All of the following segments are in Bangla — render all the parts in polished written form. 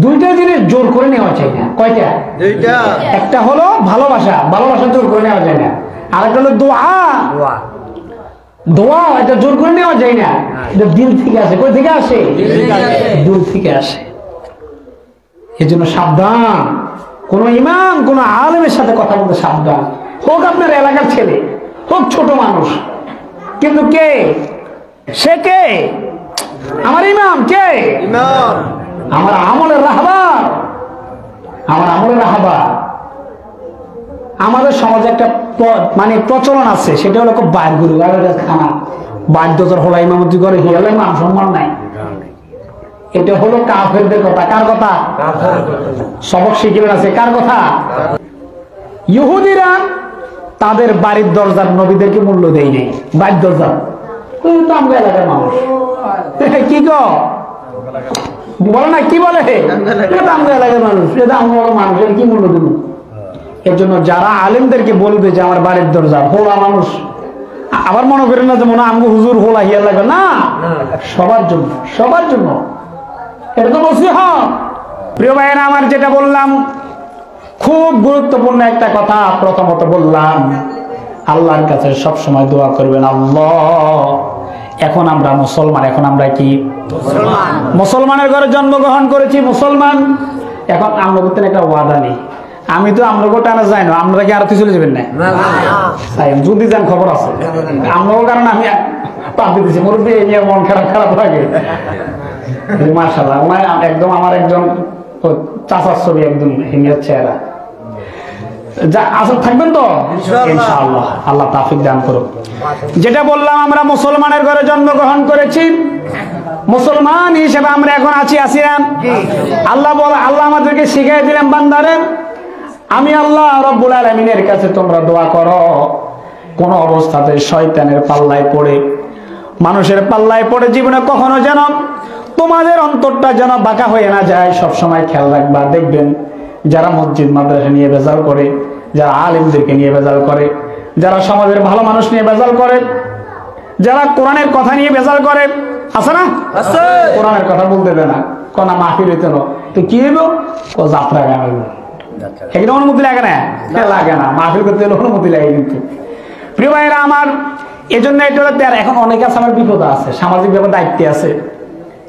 দুইটা জিনিস জোর করে নেওয়া চাই না। কয়টা? দুইটা। একটা হলো ভালোবাসা, ভালোবাসা জোর করে নেওয়া যায় না। আর একটা হলো দোয়া, দোয়া এটা জোর করে নেওয়া যায় না, এটা দিল থেকে আসে। কই থেকে আসে? দিল থেকে আসে। এজন্য সাবধান, কোন ইমাম কোন আলেমের সাথে কথা বলতে সাবধান। হোক আপনার এলাকার ছেলে, হোক ছোট মানুষ, কিন্তু কে সে? কে? আমার ইমাম। কে? ইমাম। আমার আমলের রাহবার, আমার আমলের রাহবার। আমাদের সমাজে একটা মানে প্রচলন আছে, সেটা হলো খুব বাইর গুরু খানা বাধ্যতার হলো ইমামতি করে, হিয়ালে মান সম্মান নাই। এটা হলো কাফেরদের কথা। কার কথা? সবক শিখিলেন আছে। কার কথা? ইহুদিরা তাদের বাড়ির দরজার নবীদেরকে মূল্য দেয় নাই। বাড়ির দরজা তো আমরা এলাকার মানুষ কি গো বলে না, কি বলে? এটা আমরা এলাকার মানুষ, এটা আমরা মানুষের কি মূল্য দেব? এর জন্য যারা আলেমদেরকে বলবে যে আমার বাড়ির দরজা, হোলা মানুষ, আবার মনে করেন না যে মনে আমগো হুজুর হোলা হিয়া লাগবে না, সবার জন্য, সবার জন্য। এটা তো নসিহত। প্রিয় ভাইয়েরা আমার, যেটা বললাম খুব গুরুত্বপূর্ণ একটা কথা। প্রথমত বললাম আল্লাহর কাছে সব সময় দোয়া করবেন, আল্লাহ এখন আমরা মুসলমান, এখন আমরা কি মুসলমানের ঘরে জন্মগ্রহণ করেছি, মুসলমান। এখন আমরা করতেন একটা ওয়াদা নেই, আমি তো আমরা টানা যাই না, আপনারা কি আরতি চলে যাবেন না? যদি যান খবর আছে আমরাও, কারণ আমি পাপ দিতেছি মুরব্বী, এই নিয়ে মন খারাপ খারাপ লাগে। মাশাআল্লাহ, একদম আমার একজন চাচার ছবি, একদম হিমিয়ার চেহারা। যা আসল থাকবেন তো ইনশাআল্লাহ, আল্লাহ তাওফিক দান করুন। যেটা বললাম আমরা মুসলমানের ঘরে জন্মগ্রহণ করেছি, মুসলমান হিসেবে আমরা এখন আছি না? আল্লাহ আল্লাহ আমাদেরকে শিখিয়ে দিলেন, বান্দারে আমি আল্লাহ রব্বুল আলামিনের কাছে তোমরা দোয়া করো, কোন অবস্থাতে শয়তানের পাল্লায় পড়ে, মানুষের পাল্লায় পড়ে জীবনে কখনো যেন তোমাদের অন্তরটা যেন বাঁকা হয়ে না যায়, সব সময় খেয়াল রাখবা। দেখবেন যারা মসজিদ মাদ্রাসা নিয়ে বেজাল করে, যারা আলেমদেরকে নিয়ে বেজাল করে, যারা সমাজের ভালো মানুষ নিয়ে বেজাল করে, যারা কোরআনের কথা নিয়ে বেজাল করে, আছে না? কোরআনের কথা বলতে দেয় না, কোন মাহফিল হইতে না, তো কি হইব? ও যাত্রা গান হইব। এখানে অনুমতি লাগে না? লাগে না, মাহফিল করতে গেলে অনুমতি লাগে। কিন্তু প্রিয় ভাইয়েরা আমার, এই জন্য এটা হলো এখন অনেকে আছে আমার বিপদ আছে, সামাজিক ভাবে দায়িত্বে আছে,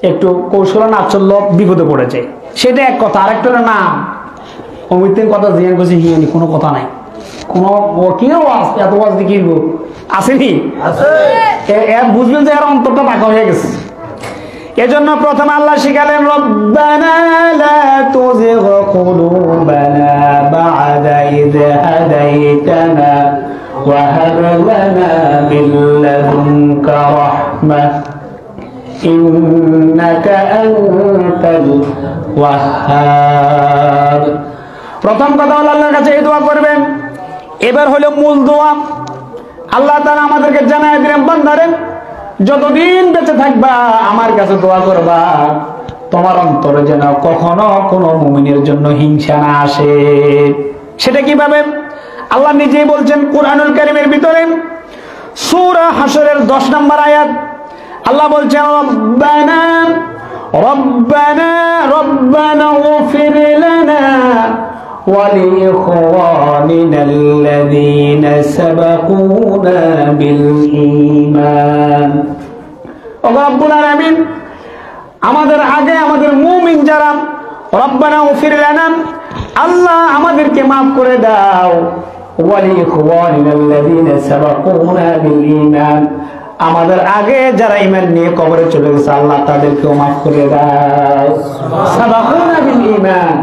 একটু কৌশল না চললো বিপদে পড়েছে, সেটা এক কথা। আরেকটা হলো না অমিতের কথা জিজ্ঞাসা করছি, হিয়ানি কোনো কথা নাই, কোনো কেউ এত ওয়াজ দেখিব আসেনি, বুঝবেন যে এর অন্তরটা বাঁকা হয়ে গেছে। এজন্য প্রথমে আল্লাহ শিখালেন, রব্বানা লা তুযিগ কুলুবানা বা'দা ইয হাদাইতানা ওয়া হাব লানা মিন লাদুনকা রাহমাহ ইন্নাকা আনতাল ওয়াহ্হাব। প্রথম কথা হলো আল্লাহর কাছে এই দোয়া করবেন। এবার হলো মূল দোয়া। আল্লাহ তাআলা আমাদেরকে জানায় দিলেন, বান্দারে যতদিন বেঁচে থাকবা আমার কাছে দোয়া করবা, তোমার অন্তরে যেন কখনো কোনো মুমিনের জন্য হিংসা না আসে। সেটা কিভাবে? আল্লাহ নিজেই বলছেন কুরআনুল কারীমের ভিতরে, সূরা হাশরের 10 নম্বর আয়াত। আল্লাহ বলছেন, রব্বানা রব্বানা রব্বানা গফির লানা ওয়া লিইখওয়ানিনাল্লাযীনা সাবাকুনা বিল ঈমান। ও রব্বুল আলামিন, আমাদের আগে আমাদের মুমিন যারা, রব্বানা গফির লানা, আল্লাহ আমাদেরকে maaf করে দাও, ওয়া লিইখওয়ানিনাল্লাযীনা সাবাকুনা বিল ঈমান, আমাদের আগে যারা ঈমান নিয়ে কবরে চলে গেছে আল্লাহ তাদেরকেও maaf করে দাও। সাবাকুনা বিল ঈমান,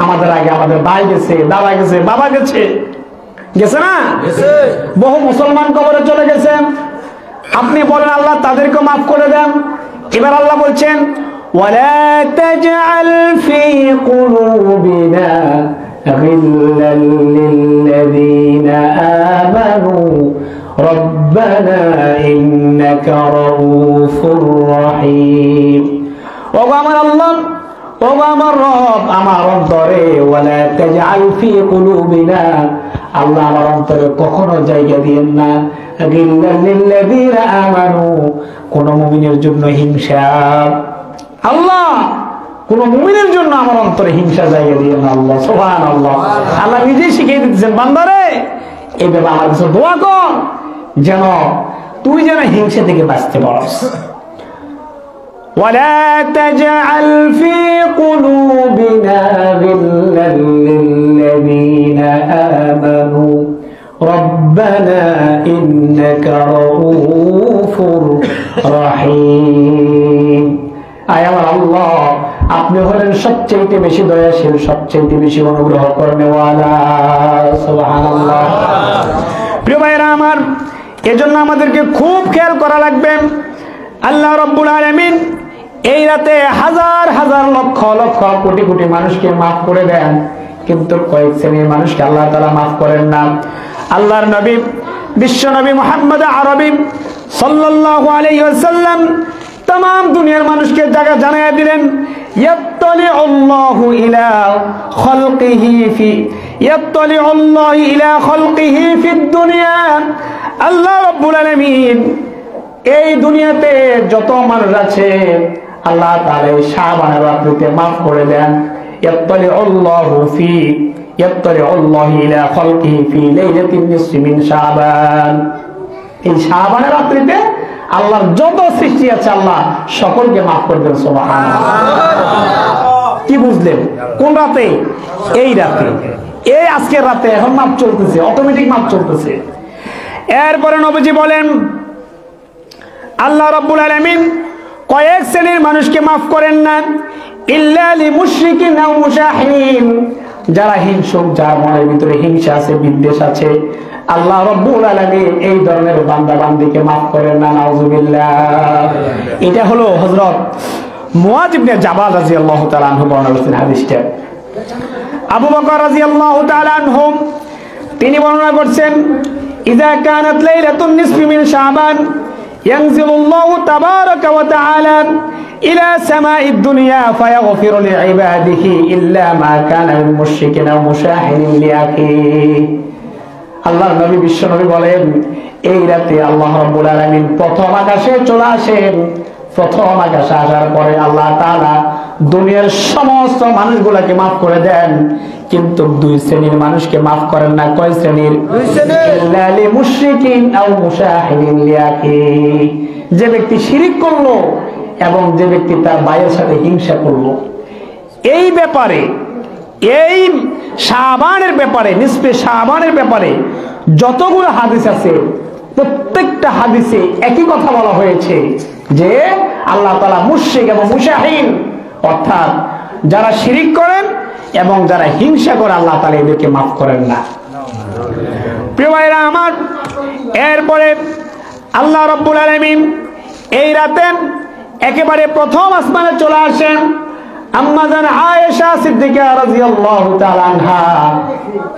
আমাদের আগে আমাদের ভাই গেছে, দাদা গেছে, বাবা গেছে, গেছে না? বহু মুসলমান কবরে চলে গেছে, আপনি বলেন আল্লাহ তাদেরকে maaf করে দেন। এবার আল্লাহ বলছেন, ওয়ালা তাজআল ফি কুলুবিনা গিল্লাল লিল্লাযীনা আমানু রব্বানা ইন্নাকা রাউফুর রহিম। ও আমার আল্লাহ, ও আমার রব, আমার অন্তরে ওয়ালা তাজআল ফি কুলুবিনা, আল্লাহ আমার অন্তরে কখনো জায়গা দিয়েন না গিল্লাল লিল্লাযীনা আমানু, কোন মুমিনের জন্য হিংসা। আল্লাহ কোন মুমিনের জন্য আমার অন্তরে হিংসা জায়গা দিয়ে না আল্লাহ। সুবহানাল্লাহ। আল্লাহ নিজেই শিখিয়ে দিতেছেন, বান্দারে এইভাবে আমার কাছে দোয়া কর যেন তুই যেন হিংসা থেকে বাঁচতে পারস। ولا تجعل في قلوبنا غلا للذين آمنوا ربنا إنك رؤوف رحيم। আয় আমার আল্লাহ, আপনি হলেন সবচেয়ে বেশি দয়াশীল, সবচেয়ে বেশি অনুগ্রহ করনেওয়ালা। সুবহানাল্লাহ। প্রিয় ভাইরা আমার, এজন্য আমাদেরকে খুব খেয়াল করা লাগবে। আল্লাহ রাব্বুল আলামিন এই রাতে হাজার হাজার লক্ষ লক্ষ কোটি কোটি মানুষকে মাফ করে দেন, কিন্তু কয়েক শ্রেণীর মানুষকে আল্লাহ তাআলা মাফ করেন না। আল্লাহর নবী বিশ্ব নবী মুহাম্মদ আরবি সাল্লাল্লাহু আলাইহি ওয়াসাল্লাম तमाम দুনিয়ার মানুষকে জায়গা জানিয়ে দিলেন, ইয়াত্তালিউল্লাহু ইলা খালকিহি ফিদ দুনিয়া। আল্লাহ রাব্বুল আলামিন এই দুনিয়াতে যত মানুষ আছে আল্লাহ তাআলা এই শাবানের রাতে maaf করে দেন। ইয়াত্তালিউল্লাহু ইলা খালকিহি ফি লাইলাতিন নিসফি মিন শাবান। এই শাবানের রাতে আল্লাহর যত সৃষ্টি আছে আল্লাহ সকলকে maaf করে দেন। সুবহানাল্লাহ। কি বুঝলেন? কোন রাতে? এই রাতে, এই আজকের রাতে এখন মাপ চলতেছে, অটোমেটিক মাপ চলতেছে। এরপরে নবীজি বলেন, আল্লাহ রাব্বুল আলামিন কয়েক শ্রেণীর মানুষকে মাফ করেন না, ইল্লা লিমুশরিকিন আও মুশাহিন, যারা হিংসুক, যার মনের ভিতরে হিংসা আছে, বিদ্বেষ আছে, আল্লাহ রাব্বুল আলামিন এই ধরনের বান্দা বান্দীকে মাফ করেন না। নাউযুবিল্লাহ। এটা হলো হযরত মুআয ইবনে জাবাল রাদিয়াল্লাহু তাআলা আনহু বর্ণনা করেছেন হাদিসটা। আবু বকর রাদিয়াল্লাহু তাআলা আনহু তিনি বর্ণনা করছেন, ইযা কানাত লাইলাতুন নিসফি মিন শাবান ইয়ানজিলুল্লাহু তাবারাকা ওয়া তাআলা ইলা সামাঈদ দুনিয়া ফায়াগফিরু লিইবাদিহি ইল্লা মা কানা মিন মুশরিকিন আও মুশাহিন লিআখিহি। আল্লাহর নবী বিশ্ব নবী বলেন, এই রাতে আল্লাহ রাব্বুল আলামিন প্রথম আকাশে চলে আসেন। প্রথম আকাশে আসার পরে আল্লাহ তাআলা দুনিয়ার সমস্ত মানুষগুলোকে maaf করে দেন, কিন্তু দুই শ্রেণীর মানুষকে maaf করেন না। কয় শ্রেণীর? দুই শ্রেণীর। ইল্লা লিমুশরিকিন আও মুশাহিন লিআখিহি, যে ব্যক্তি শিরিক করলো এবং যে ব্যক্তি তার ভাইয়ের সাথে হিংসা করলো। এই ব্যাপারে, এই শাবানের ব্যাপারে, নিসফে শাবানের ব্যাপারে যতগুলো হাদিস আছে প্রত্যেকটা হাদিসে একই কথা বলা হয়েছে যে আল্লাহ তাআলা মুশরিক এবং মুশাহিন, অর্থাৎ যারা শিরিক করেন এবং যারা হিংসা করে আল্লাহ তাআলা এদেরকে maaf করেন না। প্রিয় ভাইরা আমার, এরপরে আল্লাহ রাব্বুল আলামিন এই রাতে একেবারে প্রথম আসমানে চলে আসেন। আম্মা জান আয়েশা সিদ্দিকা রাদিয়াল্লাহু তাআলা আনহা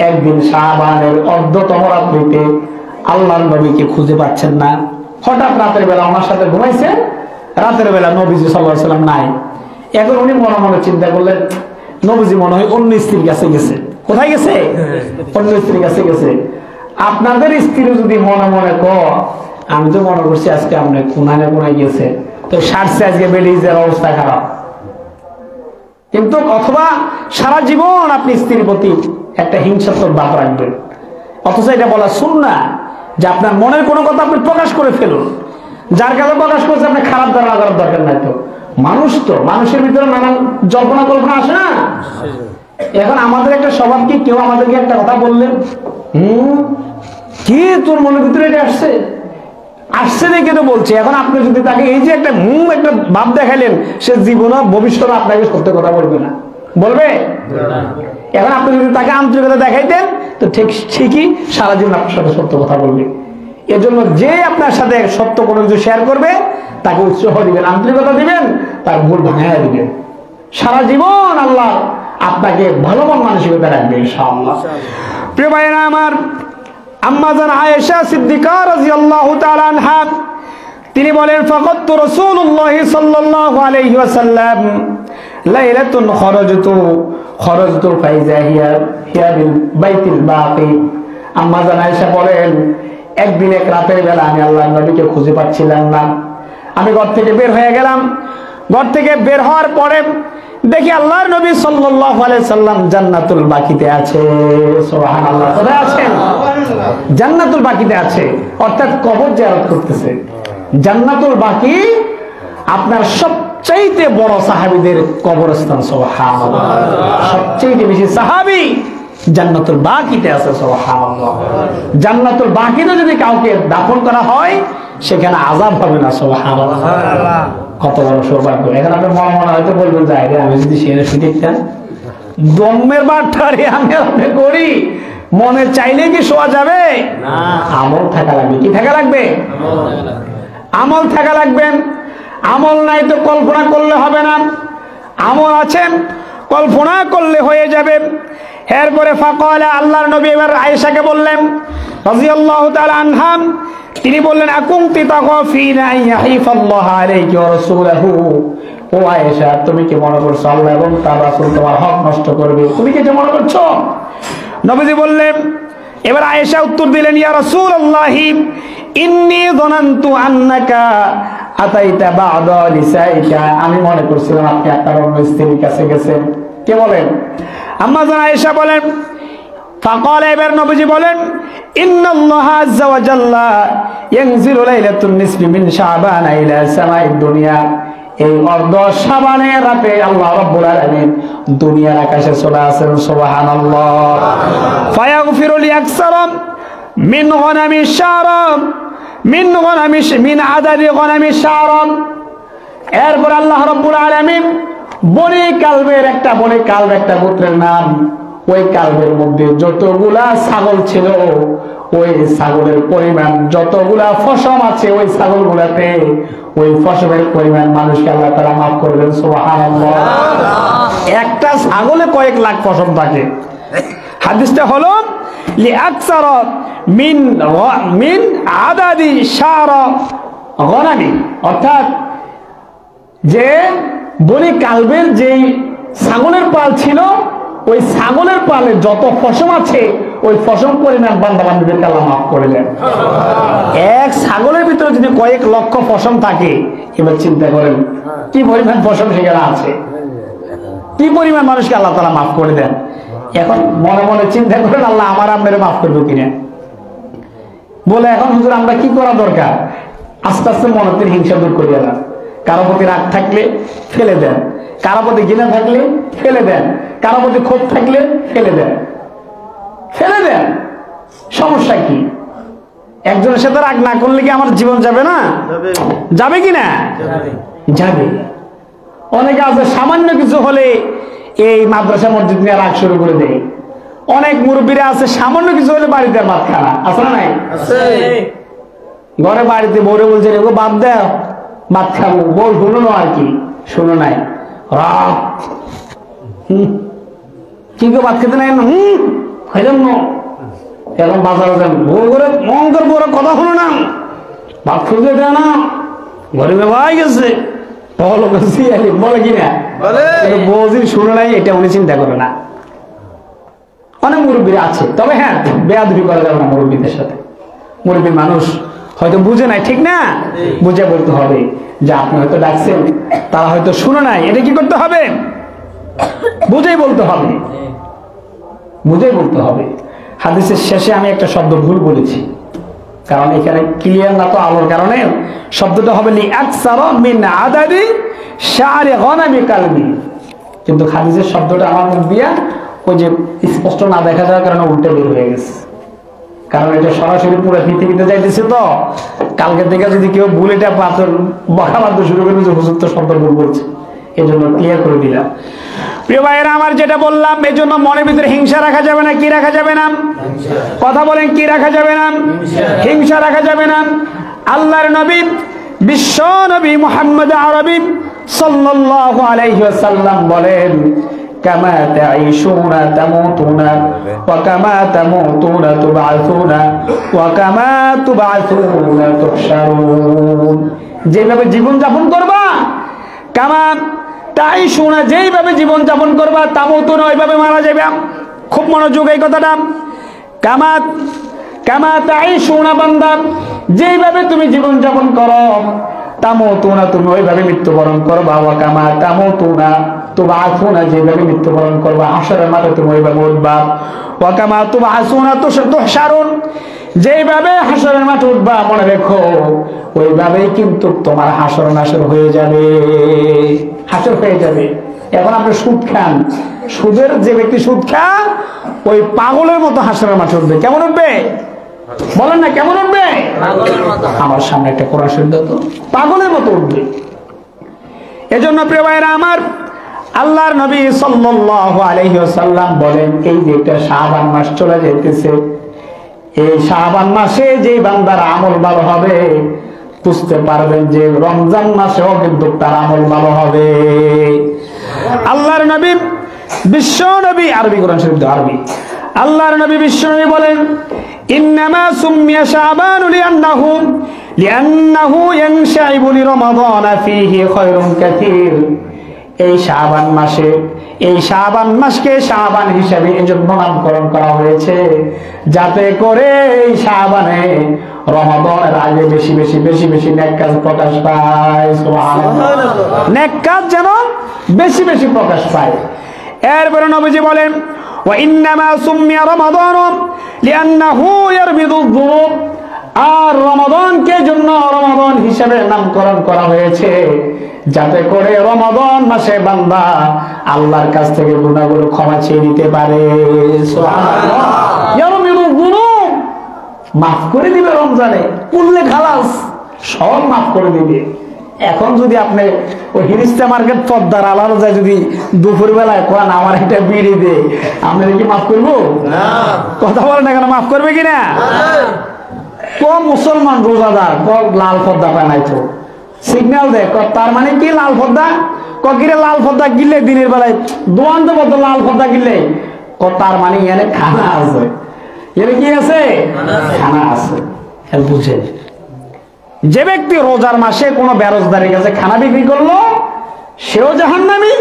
একদিন শাবানের অর্ধতম রাত্রিতে আল্লাহর নবীকে খুঁজে পাচ্ছেন না। হঠাৎ রাতের বেলা ওনার সাথে ঘুমাইছেন, রাতের বেলা নবীজি সাল্লাল্লাহু আলাইহি ওয়াসাল্লাম নাই। এখন উনি মনে মনে চিন্তা করলেন, নবীজি মনে হয় অন্য স্ত্রীর কাছে গেছে। কোথায় গেছে? অন্য স্ত্রীর কাছে গেছে। আপনাদের স্ত্রী যদি মনে মনে আমি তো মনে করছি আজকে আপনি কোনায় কোনায় গেছে, তো সারছে আজকে বেলিজের অবস্থা খারাপ। কিন্তু অথবা সারা জীবন আপনি স্ত্রীর প্রতি একটা হিংসাত্মক ভাব রাখবেন, অথচ এটা বলা সুন্নাহ যে আপনার মনের কোনো কথা আপনি প্রকাশ করে ফেলুন। যার কাছে প্রকাশ করছে আপনি খারাপ ধারণা করার দরকার নাই। তো মানুষ, তো মানুষের ভিতরে নানান জল্পনা কল্পনা আসে না? এখন আমাদের একটা স্বভাব কি, কেউ আমাদেরকে একটা কথা বললেন, কি তোর মনের ভিতরে এটা আসছে, আসছে দেখে তো বলছে। এখন আপনি যদি তাকে এই যে একটা একটা ভাব দেখালেন, সে জীবনে ভবিষ্যতে আপনাকে সত্য কথা বলবে না, বলবে? এখন আপনি যদি তাকে আন্তরিকতা দেখাইতেন তো ঠিকই সারা জীবন আপনার সাথে সত্য কথা বলবে। এজন্য যে আপনার সাথে সত্য কোনো কিছু শেয়ার করবে তাকে উৎসাহ দিবেন, আন্তরিকতা দিবেন, তার ভুল ভাঙাইয়া দিবেন। সারা জীবন আল্লাহ আপনাকে ভালো মন মানসিকতা রাখবে ইনশাআল্লাহ। প্রিয় ভাইরা আমার, আম্মা জান আয়েশা সিদ্দিকা রাদিয়াল্লাহু তাআলা আনহা তিনি বলেন, ফাকাতু রাসূলুল্লাহ সাল্লাল্লাহু আলাইহি ওয়াসাল্লাম লাইলাতুন খরাজতু ফাইজা হিয়া বিল বাইতিল বাকি। আম্মা জান আয়েশা বলেন, একদিন এক রাতের বেলা আমি আল্লাহর নবীকে খুঁজে পাচ্ছিলাম না। আমি ঘর থেকে বের হয়ে গেলাম। ঘর থেকে বের হওয়ার পরে দেখি আল্লাহর নবী সাল্লাল্লাহু আলাইহি সাল্লাম জান্নাতুল বাকিতে আছে। সুবহানাল্লাহ। কোথায় আছেন? জান্নাতুল বাকিতে আছে, অর্থাৎ কবর জিয়ারত করতেছে। জান্নাতুল বাকি আপনার সবচেয়ে বড় সাহাবীদের কবরস্থান। সুবহানাল্লাহ। সবচেয়ে বেশি সাহাবী জান্নাতুল বাকিতে আছে। সুবহানাল্লাহ। জান্নাতুল বাকিতে যদি কাউকে দাফন করা হয় সেখানে আযাব হবে না। সুবহানাল্লাহ। কত বড় সৌভাগ্য। এখন আপনি মনে মনে হয়তো বলবেন যে আমি যদি সেখানে শুনতাম দমের বাট্টারি আমি আপনি করি, মনে চাইলে কি শোয়া যাবে না? আমল থাকা লাগবে। কি থাকা লাগবে? আমল থাকা লাগবে। আমল নাই তো কল্পনা করলে হবে না। আমল আছেন, কল্পনা করলে হয়ে যাবে। এরপরে ফাকালা, আল্লাহর নবী এবার আয়েশাকে বললেন রাদিয়াল্লাহু তাআলা আনহা, তিনি বললেন আকুমতি তাগাফিনা ইয়াহিফাল্লাহু আলাইহি ওয়া রাসূলুহু, ও আয়েশা তুমি কি মনে করছো আল্লাহ এবং তার রাসূল তোমার হক নষ্ট করবে? তুমি কি এটা মনে করছো? নবীজি বললেন, এবার আয়েশা উত্তর দিলেন, ইয়া রাসূলুল্লাহ ইন্নী যানানতু আন্নাকা আতাইতা বা'দা নিসাইকা, আমি মনে করছিলাম আপনি আপনার অন্য স্ত্রীর কাছে গেছেন। কে বলেন? আম্মা জান আয়েশা বলেন। ফাকাল, এবার নবীজি বলেন, ইন্নাল্লাহা আযজা ওয়া জাল্লা ইয়ানজিলু লাইলাতুন নিসফি মিন শাবান ইলা সামাইদ দুনিয়া, এই অর্ধ শাবানের রাতে আল্লাহ রাব্বুল আলামিন দুনিয়ার আকাশে চলে আসেন। সুবহানাল্লাহ। ফায়াগফিরু লিআকসারা মিন গনামি শারা মিন আদাদি গনামি শারা, এরপর আল্লাহ রাব্বুল আলামিন বনি কালবের একটা গোত্রের নাম, ওই কালবের মধ্যে যতগুলা ছাগল ছিল ওই ছাগলের পরিমাণ, যতগুলা ফসম আছে ওই ছাগলগুলাতে ওই ফসমের পরিমাণ মানুষকে আল্লাহ তাআলা মাফ করবেন। সুবহানাল্লাহ। একটা ছাগলে কয়েক লাখ ফসম থাকে। হাদিসটা হলো লিআকসারা মিন আদাদি শারা গনামি, অর্থাৎ যে বনি কালবের যে ছাগলের পাল ছিল ওই ছাগলের পালে যত ফসম আছে ওই ফসম পরিমাণ বান্দা বান্দীদেরকে আল্লাহ মাফ করে দেন। এক ছাগলের ভিতরে যদি কয়েক লক্ষ ফসম থাকে, এবার চিন্তা করেন কি পরিমাণ ফসম সেখানে আছে, কি পরিমাণ মানুষকে আল্লাহ তাআলা মাফ করে দেন। এখন মনে মনে চিন্তা করেন আল্লাহ আমার আপনারে মাফ করবে কিনা। বলে এখন হুজুর আমরা কি করা দরকার? আস্তে আস্তে মনের হিংসা দূর করিয়া না। কারো প্রতি রাগ থাকলে ফেলে দেন, কারো প্রতি ঘৃণা থাকলে ফেলে দেন, কারো প্রতি ক্ষোভ থাকলে ফেলে দেন। সমস্যা কি? একজনের সাথে রাগ না করলে কি আমার জীবন যাবে না? যাবে কি না? যাবে। অনেকে আছে সামান্য কিছু হলে এই মাদ্রাসা মসজিদ নিয়ে রাগ শুরু করে দেয়। অনেক মুরব্বীরা আছে সামান্য কিছু হলে বাড়িতে ভাত খানা আছে না নাই? ঘরে বাড়িতে বউরে বলছে এগো বাদ দাও, ভাত খাবো। বউ শুনো না, আর কি শুনো নাই, কি গো ভাত খেতে নাই? খাইলাম না। এখন বাজারে যান, বউ করে মঙ্গল বড় কথা শুনো না, ভাত খুঁজে দেয় না, ঘরে বেবাই গেছে বলে কিনা বউজির শুনো নাই, এটা উনি চিন্তা করে না। অনেক মুরব্বীরা আছে, তবে হ্যাঁ বেয়াদবি করা যাবে না মুরব্বীদের সাথে। মুরব্বী মানুষ হয়তো বুঝে নাই, ঠিক না? বুঝে বলতে হবে যে আপনি হয়তো ডাকছেন, তারা হয়তো শুনে নাই, এটা কি করতে হবে? বুঝেই বলতে হবে, বুঝেই বলতে হবে। হাদিসের শেষে আমি একটা শব্দ ভুল বলেছি, কারণ এখানে ক্লিয়ার না তো আলোর কারণে। শব্দটা হবে লিআকসারা মিন আদাদি শারি গনামি কালবি, কিন্তু হাদিসের শব্দটা আমার মুখ দিয়া ওই যে স্পষ্ট না দেখা যাওয়ার কারণে উল্টে বের হয়ে গেছে। কারণ এটা সরাসরি পুরো পৃথিবীতে যাইতেছে, তো কালকে থেকে যদি কেউ ভুল এটা পাথর বকা মারতে শুরু করে যে হুজুর তো শব্দ ভুল বলছে, এই জন্য ক্লিয়ার করে দিলাম। প্রিয় ভাইয়েরা আমার, যেটা বললাম এই জন্য মনের ভিতরে হিংসা রাখা যাবে না। কি রাখা যাবে না? কথা বলেন, কি রাখা যাবে না? হিংসা রাখা যাবে না। আল্লাহর নবী বিশ্ব নবী মুহাম্মদ আরবি সাল্লাল্লাহু আলাইহি ওয়াসাল্লাম বলেন, কামা তাঈশুনা তামুতুনা ওয়া কামা তামুতুনা তুবআসুনা ওয়া কামা তুবআসুনা তুহশারুন। যেভাবে জীবন যাপন করবা, কামা তাঈশুনা যেইভাবে জীবন যাপন করবা, তামুতুনা ওইভাবে মারা যাবে। খুব মনোযোগ এই কথাটা। কামা তাঈশুনা বান্দা, যেইভাবে তুমি জীবন যাপন করো, তামুতুনা তুমি ওইভাবে মৃত্যুবরণ করবা। ওয়া কামা তামুতুনা তুবআসুনা, যেভাবে মৃত্যুবরণ করবা হাসরের মাঠে তুমি ওইভাবে উঠবা। ওয়া কামা তুবআসুনা তুহশারুন, যেভাবে হাসরের মাঠে উঠবা মনে রেখো ওইভাবেই কিন্তু তোমার হাসর নাসর হয়ে যাবে, হাসর হয়ে যাবে। এখন আপনি সুদ খান, সুদের যে ব্যক্তি সুদ খায় ওই পাগলের মতো হাসরের মাঠে উঠবে। কেমন উঠবে বলেন না, কেমন উঠবে? আমার সামনে একটা কোরআন শরীফ দাও তো, পাগলের মতো উঠবে। এজন্য প্রিয় ভাইরা আমার, আল্লাহর নবী সাল্লাল্লাহু আলাইহি ওয়াসাল্লাম বলেন, এই যে একটা শাবান মাস চলে যাইতেছে, এই শাবান মাসে যে বান্দার আমল ভালো হবে বুঝতে পারবেন যে রমজান মাসেও কিন্তু তার আমল ভালো হবে। আল্লাহর নবী বিশ্ব নবী, আরবি কোরআন শরীফ দাও, আরবি। আল্লাহর নবী বিশ্ব নবী বলেন, ইন্নামা সুম্মিয়া শাবান লিআন্নাহু ইয়ানশাইবু লিরমাদান ফীহি খায়রুন কাসীর। এই শাবান মাসে, এই শাবান মাসকে শাবান হিসেবে এজন্য নামকরণ করা হয়েছে যাতে করে এই শাবানে রমাদানের আগে বেশি বেশি বেশি বেশি নেক কাজ প্রকাশ পায়। সুবহানাল্লাহ, নেক কাজ যেন বেশি বেশি প্রকাশ পায়। এরপরে নবীজি বলেন, ওয়া ইন্নামা সুম্মিয়া রমাদান লিআন্নাহু ইয়ারবিদুয যুনুব, আর রমাদানকে জন্য রমাদান হিসেবে নামকরণ করা হয়েছে যাতে করে রমাদান মাসে বান্দা আল্লাহর কাছ থেকে গুনাহগুলো ক্ষমা চেয়ে নিতে পারে। সুবহানাল্লাহ, ইয়ারবিদুয যুনুব, মাফ করে দিবে রমজানে, কুল্লে খালাস, সব মাফ করে দিবে। এখন যদি আপনি ওই হিরিস্তা মার্কেট পদ্মার আলাদা যায়, যদি দুপুর বেলায় কোরআন আমার একটা বিড়ি দে, আমরা কি মাফ করবো? কথা বলেন না কেন, মাফ করবে কিনা? মুসলমান রোজাদার লাল পর্দা পায় তো সিগন্যাল দেয়, তার মানে কি লাল পর্দা? কিরে লাল পর্দা গিলে দিনের বেলায় দোয়ান দেবো তো, লাল পর্দা গিলে তার মানে এখানে খানা আছে, এখানে কি আছে? খানা আছে। বুঝেন, যে ব্যক্তি রোজার মাসে কোনো বেরোজগারের কাছে খানা বিক্রি করলো সেও জাহান্নামী,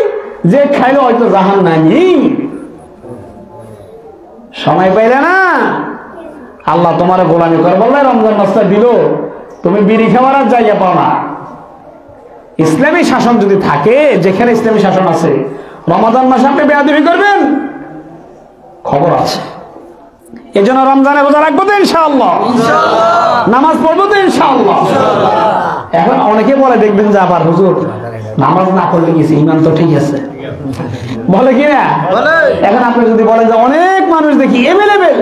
যে খাইলো হয়তো জাহান্নামী। সময় পাইলে না আল্লাহ তোমার গোলামি কর বললে রমজান মাসটা দিল, তুমি বিড়ি খাওয়ার আর জায়গা পাও না। ইসলামী শাসন যদি থাকে, যেখানে ইসলামী শাসন আছে, রমাদান মাসে আপনি বেয়াদবি করবেন খবর আছে। এই জন্য রমজানে রোজা রাখবো তো ইনশাআল্লাহ, নামাজ পড়বো তো ইনশাআল্লাহ। এখন অনেকে বলে দেখবেন যে আবার হুজুর নামাজ না পড়লে কিছু ইমান তো ঠিক আছে, বলে কি না? এখন আপনি যদি বলেন যে অনেক মানুষ দেখি এভেলেবেল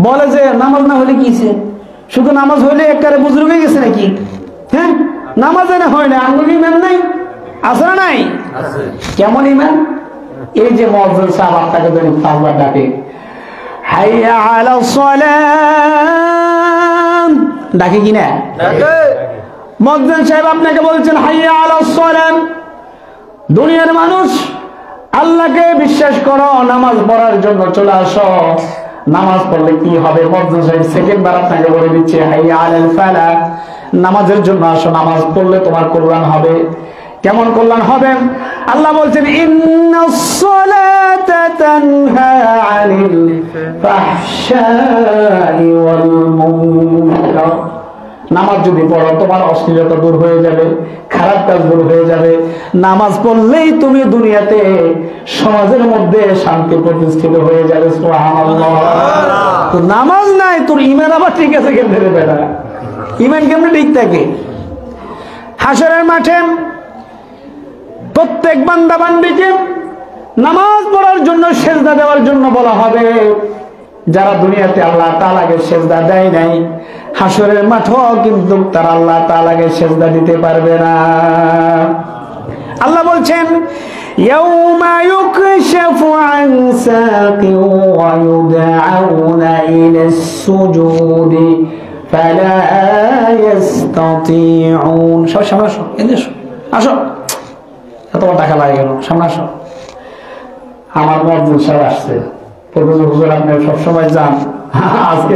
বলে যে নামাজ না হলে কিছে, শুধু নামাজ হইলে একবারে বুজুর্গ হয়ে গেছে নাকি? হ্যাঁ, নামাজ না হয় না, আঙ্গুল ইমান নাই, আছে না নাই? কেমন ইমান? এই যে মুয়াজ্জিন সাহেব আপনাকে ধরে পাঁচবার ডাকে, হাইয়া আলাস সালাম, ডাকে কিনা? মুয়াজ্জিন সাহেব আপনাকে বলছেন হাইয়া আলাস সালাম। দুনিয়ার মানুষ, আল্লাহকে বিশ্বাস করো, নামাজ পড়ার জন্য চলে আসো। নামাজ পড়লে কি হবে? মুয়াজ্জিন সাহেব সেকেন্ড বার আপনাকে বলে দিচ্ছে হাইয়া আলাল ফালাহ, নামাজের জন্য আসো, নামাজ পড়লে তোমার কল্যাণ হবে। কেমন কল্যাণ হবে? আল্লাহ বলছেন ইন্নাস সালাতা তানহা আনিল ফাহশাই ওয়াল মুনকার, নামাজ যদি পড়ো তোমার অশ্লীলতা দূর হয়ে যাবে, খারাপ কাজ দূর হয়ে যাবে। নামাজ পড়লেই তুমি দুনিয়াতে সমাজের মধ্যে শান্তি প্রতিষ্ঠিত হয়ে যাবে। সুবহানাল্লাহ। তো নামাজ নাই, তোর ঈমান আবার ঠিক আছে কেমনে রে বেটা? ঈমান কেমনে ঠিক থাকে? হাশরের মাঠে প্রত্যেক বান্দা বান্দিকে নামাজ পড়ার জন্য, সেজদা দেওয়ার জন্য বলা হবে। যারা দুনিয়াতে আল্লাহ তাআলাকে সেজদা দেয় নাই, হাশরের মাঠেও কিন্তু তারা আল্লাহ তাআলাকে সেজদা দিতে পারবে না। আল্লাহ বলছেন ইয়াউমা ইউকশাফু আন সাকিন ওয়া ইউদআউনা ইলাস সুজুদি ফালা ইস্তাতিউন। সব সামনে আসো, এদিকে আসো, আসো, তোমার টাকা লাগে গেল, সামনে আসো। আমার মুয়াজ্জিন সাহেব আসছে, হুজুর আপনি সবসময় যান, আজকে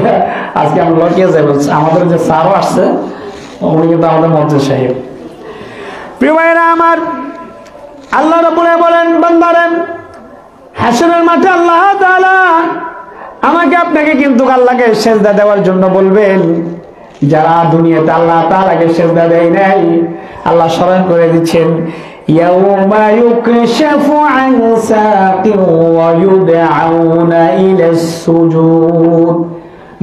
আজকে আমি লটিয়ে যাই বলছি। আমাদের যে স্যারও আসছে, উনি কিন্তু আমাদের মুয়াজ্জিন সাহেব। প্রিয় ভাইরা আমার, আল্লাহ রাব্বুল বলেন বান্দারেন, হাশরের মাঠে আল্লাহ তাআলা আমাকে আপনাকে কিন্তু আল্লাহকে সেজদা দেওয়ার জন্য বলবেন। যারা দুনিয়াতে আল্লাহ তাআলাকে সেজদা দেয় নাই, আল্লাহ স্মরণ করে দিচ্ছেন ইয়াউমা ইউকশাফু আন সাকিন ওয়া ইউদআউনা ইলাস সুজুদ।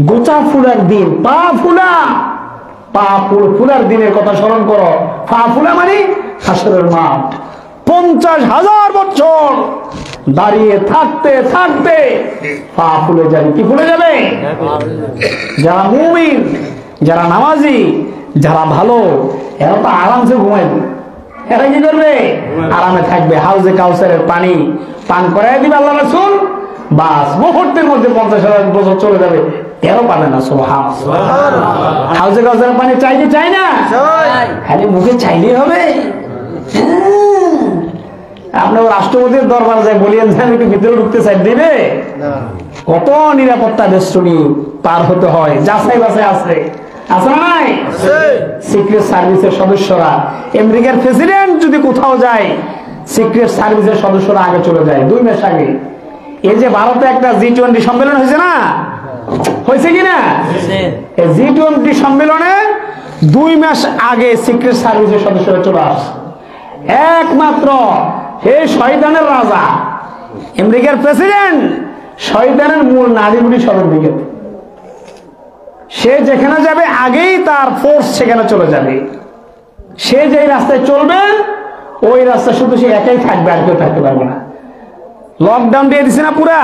গোটা ফুলার দিন, পা ফুলা, পা ফুলার দিনের কথা স্মরণ করো। পা ফুলা মানে হাসরের মাঠ। 50,000 বছর দাঁড়িয়ে থাকতে থাকতে পা ফুলে যাবে। কি ফুলে যাবে? যারা মুমিন, যারা নামাজি, যারা ভালো, এরা তো আরামসে ঘুমাইবে। এরা কি করবে? আরামে থাকবে। হাউজে কাউসারের পানি পান করাই দিবে আল্লাহ রাসূল, বাস মুহূর্তের মধ্যে 50,000 বছর চলে যাবে, এরও পাবে না। সুবহানাল্লাহ। হাউজে কাউসারের পানি চাইতে চাই না, খালি মুখে চাইলেই হবে। আপনার রাষ্ট্রপতির দরবার যায় বলিয়েন যে আমি একটু ভিতরে ঢুকতে চাই, দিবে? কত নিরাপত্তা বেষ্টনী পার হতে হয়, যাচাই বাছাই আছে, আছে না নাই? সিক্রেট সার্ভিসের সদস্যরা, আমেরিকার প্রেসিডেন্ট যদি কোথাও যায়, সিক্রেট সার্ভিসের সদস্যরা আগে চলে যায় 2 মাস আগে। এই যে ভারতে একটা G20 সম্মেলন হয়েছে না, হয়েছে কিনা? এই G20 সম্মেলনে 2 মাস আগে সিক্রেট সার্ভিসের সদস্যরা চলে আসে। একমাত্র এই শয়তানের রাজা আমেরিকার প্রেসিডেন্ট, শয়তানের মূল নাড়িবুড়ি সবের দিকে, সে যেখানে যাবে আগেই তার ফোর্স সেখানে চলে যাবে। সে যেই রাস্তায় চলবে ওই রাস্তা শুধু সে একাই থাকবে, আর কেউ থাকতে পারবে না। লকডাউন দিয়ে দিচ্ছে না পুরা,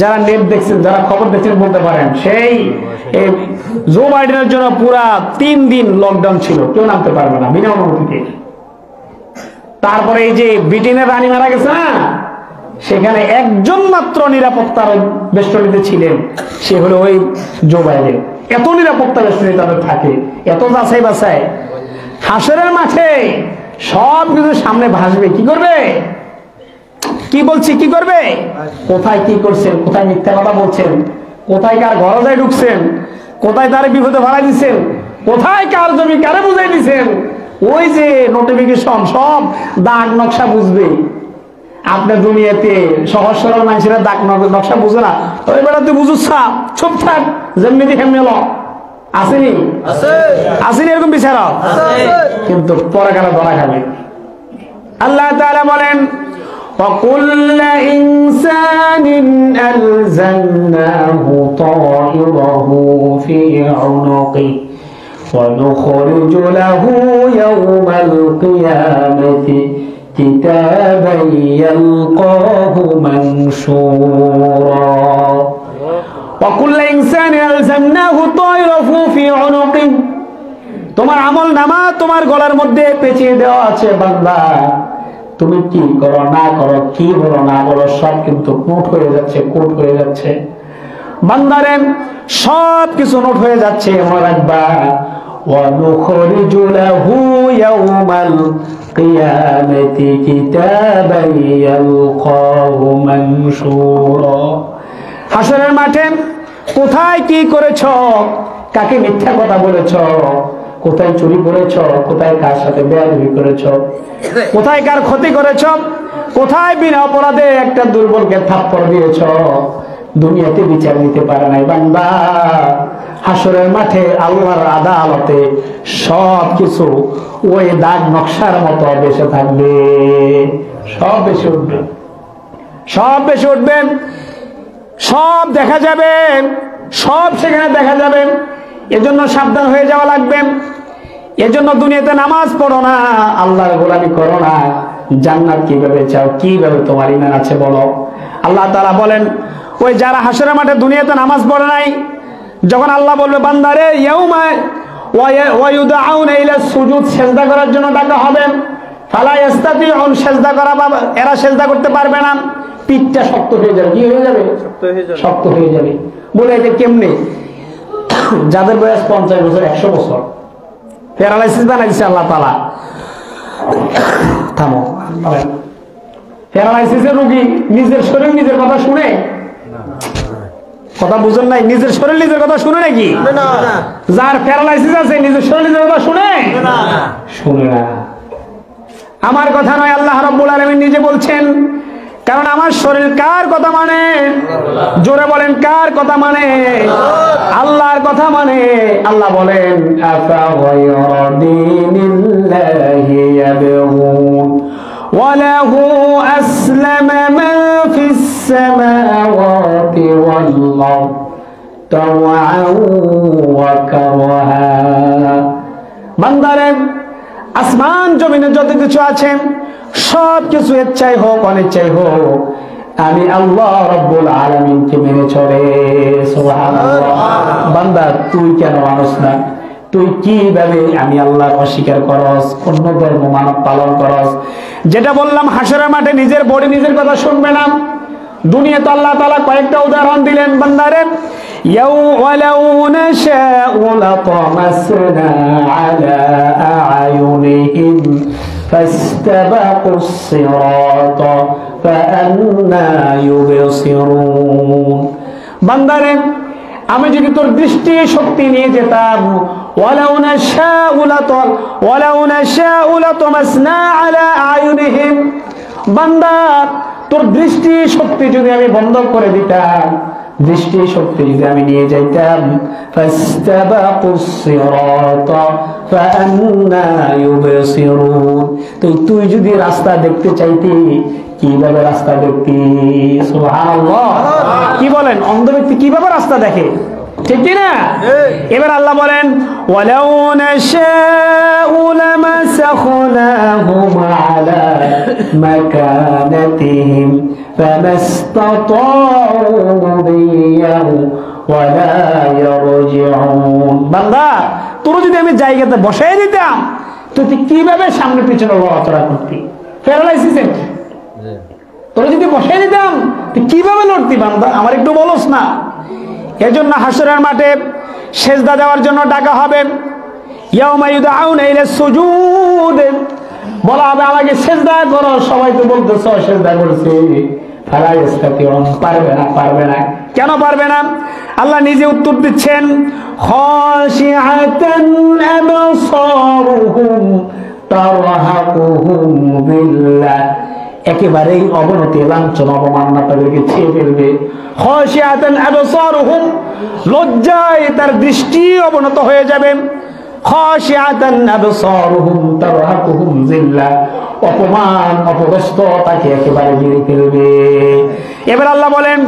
যারা নেট দেখছেন, যারা খবর দেখছেন বলতে পারেন, সেই জো বাইডেনের জন্য পুরা 3 দিন লকডাউন ছিল, কেউ নামতে পারবে না বিনা অনুমতিতে। তারপরে এই যে ব্রিটেনের রানী মারা গেছে না, সেখানে একজন মাত্র নিরাপত্তার বেষ্টনীতে ছিলেন, সে হলো ওই জো বাইডেন। এত নিরাপত্তা বেষ্টনী তাদের থাকে, এত যাচাই বাছাই। হাসরের মাঠে সব কিছু সামনে ভাসবে। কি করবে? কি বলছি, কি করবে? কোথায় কি করছেন, কোথায় মিথ্যা কথা বলছেন, কোথায় কার ঘরে ঢুকছেন, কোথায় তার বিপদে ভাড়া দিচ্ছেন, কোথায় কার জমি কারে বুঝাই দিচ্ছেন, ওই যে নোটিফিকেশন সব দাগ নকশা বুঝবে। আপনার দুনিয়াতে সহজ সরল মানুষেরা দাগ নকশা বুঝে না, ওই বেড়া তুই বুঝুস, চুপ থাক, যেমনি হেমনে ল। আসেনি? আসেনি এরকম বিচারক? কিন্তু পরে গেলে ধরা খাবে। আল্লাহ তাআলা বলেন, وَكُلَّ إِنسَانٍ أَلْزَمْنَاهُ طَائِرَهُ فِي عُنُقِهِ وَنُخْرِجُ لَهُ يَوْمَ الْقِيَامَةِ كِتَابًا يَلْقَاهُ مَنشُورًا وَكُلَّ إِنسَانٍ أَلْزَمْنَاهُ طَائِرَهُ فِي عُنُقِهِ। তোমার আমল নামা তোমার গলার মধ্যে পেঁচিয়ে দেওয়া আছে বান্দা। তুমি কি করো না করো, কি বলো না বলো, সব কিন্তু নোট হয়ে যাচ্ছে, কোট হয়ে যাচ্ছে। বান্দারে সব কিছু নোট হয়ে যাচ্ছে। মনে রাখবা, وَنُخْرِجُ لَهُ يَوْمَ الْقِيَامَةِ كِتَابًا يَلْقَاهُ مَنشُورًا। হাসরের মাঠে কোথায় কি করেছো, কাকে মিথ্যা কথা বলেছো, কোথায় চুরি করেছো, কোথায় কার সাথে বেয়াদবি করেছো, কোথায় কার ক্ষতি করেছো, কোথায় বিনা অপরাধে একটা দুর্বলকে থাপ্পড় দিয়েছো, দুনিয়াতে বিচার নিতে পারে নাই বান্দা। হাসরের মাঠে আল্লাহর আদালতে সব কিছু ওই দাগ নকশার মতো বেশে থাকবে। সব বেশি উঠবে, সব বেশি উঠবে, সব দেখা যাবে, সব সেখানে দেখা যাবে। এজন্য সাবধান হয়ে যাওয়া লাগবে। এজন্য দুনিয়াতে নামাজ পড়ো না, আল্লাহর গোলামি করো না। জান্নাত কিভাবে চাও, কিভাবে তোমার ঈমান আছে বলো। আল্লাহ তাআলা বলেন, ওই যারা হাসরের মাঠে দুনিয়াতে নামাজ পড়ে নাই, যখন আল্লাহ বলবে বান্দারে ইয়াউমা ওয়া ইউদআউনা ইলা সুজুদ, সিজদা করার জন্য ডাকা হবে, ফালা ইস্তাতিউন, সিজদা করা এরা সিজদা করতে পারবে না, পিঠটা শক্ত হয়ে যাবে। কি হয়ে যাবে? শক্ত হয়ে যাবে। বলে এটা কেমনে? যাদের বয়স 50 বছর, 100 বছর, প্যারালাইসিস বানাই দিচ্ছে আল্লাহ তাআলা। থামো। প্যারালাইসিসের রোগী নিজের শরীর নিজের কথা শুনে? কথা বুঝেন নাই? নিজের শরীর নিজের কথা শুনে নাকি? যার প্যারালাইসিস আছে নিজের শরীর নিজের কথা শুনে? শুনে না। আমার কথা নয়, আল্লাহ রাব্বুল আলামিন নিজে বলছেন। কারণ আমার শরীর কার কথা মানে? জোরে বলেন, কার কথা মানে? আল্লাহর কথা মানে। আল্লাহ বলেন, আফা গায়রা দীনিল্লাহি ইয়াবগুন وله أسلم من في السماوات والأرض طوعا وكرها বান্দারে আসমান জমিনে যত কিছু আছে সব কিছু ইচ্ছাই হোক অনিচ্ছাই হোক আমি আল্লাহ রাব্বুল আলামিনকে মেনে চলে সুবহানাল্লাহ। বান্দা তুই কেন মানুষ না? তুই কিভাবে আমি আল্লাহর অস্বীকার করস, অন্য ধর্ম মানব পালন করস? যেটা বললাম হাসরের মাঠে নিজের বডি নিজের কথা শুনবে না। দুনিয়াতে আল্লাহ তাআলা কয়েকটা উদাহরণ দিলেন বান্দারে, ওয়ালাউ নাশাউ লাতামাসনা আলা আ'য়ুনিহিম ফাস্তাবাকুস সিরাতা ফাআন্না ইউবসিরুন। বান্দারে আমি যদি তোর দৃষ্টি শক্তি নিয়ে যেতাম, ওয়ালাউ নাশাউ লাতামাসনা আলা আ'য়ুনিহিম, বান্দা তোর দৃষ্টি শক্তি যদি আমি বন্ধ করে দিতাম, দৃষ্টি শক্তি যদি আমি নিয়ে যাইতাম, ফাস্তাবাকুস সিরাতা ফাআন্না ইউবসিরুন, তুই যদি রাস্তা দেখতে চাইতি কিভাবে রাস্তা দেখতি? সুবহানাল্লাহ। কি বলেন, অন্ধ ব্যক্তি কিভাবে রাস্তা দেখে? ঠিক কি না? এবার আল্লাহ বলেন ওয়ালাউ নাশাউ লামাসাখনাহুম আলা মাকানাতিহিম ফামাসতাতাউ মুদিয়ান ওয়ালা ইয়ারজিউন। বান্দা তোর যদি আমি জায়গাতে বসাই দিতাম তুই কিভাবে সামনে পিছনে লড়াচড়া করতি? প্যারালাইসিস তোর যদি বসাই দিতাম তুই কিভাবে লড়তি? বান্দা আমার একটু বলস না। এজন্য হাসরের মাঠে সেজদা দেওয়ার জন্য ডাকা হবে, ইয়াউমা ইউদআউনা ইলাস সুজুদ, বলা হবে আমাকে সেজদা করো। সবাই তো বলতেছে সেজদা করছে, ফালা ইস্তাতিউন, পারবে না, পারবে না। কেন পারবে না? আল্লাহ নিজে উত্তর দিচ্ছেন, খাশিআতান আবসারুহুম তারহাকুহুম বিল্লাহ, একেবারেই অবনতি লাঞ্ছনা অবমাননা তাদেরকে ছেয়ে ফেলবে। খাশিআতান আবসারুহুম, লজ্জায় তার দৃষ্টি অবনত হয়ে যাবে। খাশিআতান আবসারুহুম তারহাকুহুম যিল্লাহ, অপমান অপদস্থ তাকে একেবারে ঘিরে ফেলবে। এবার আল্লাহ বলেন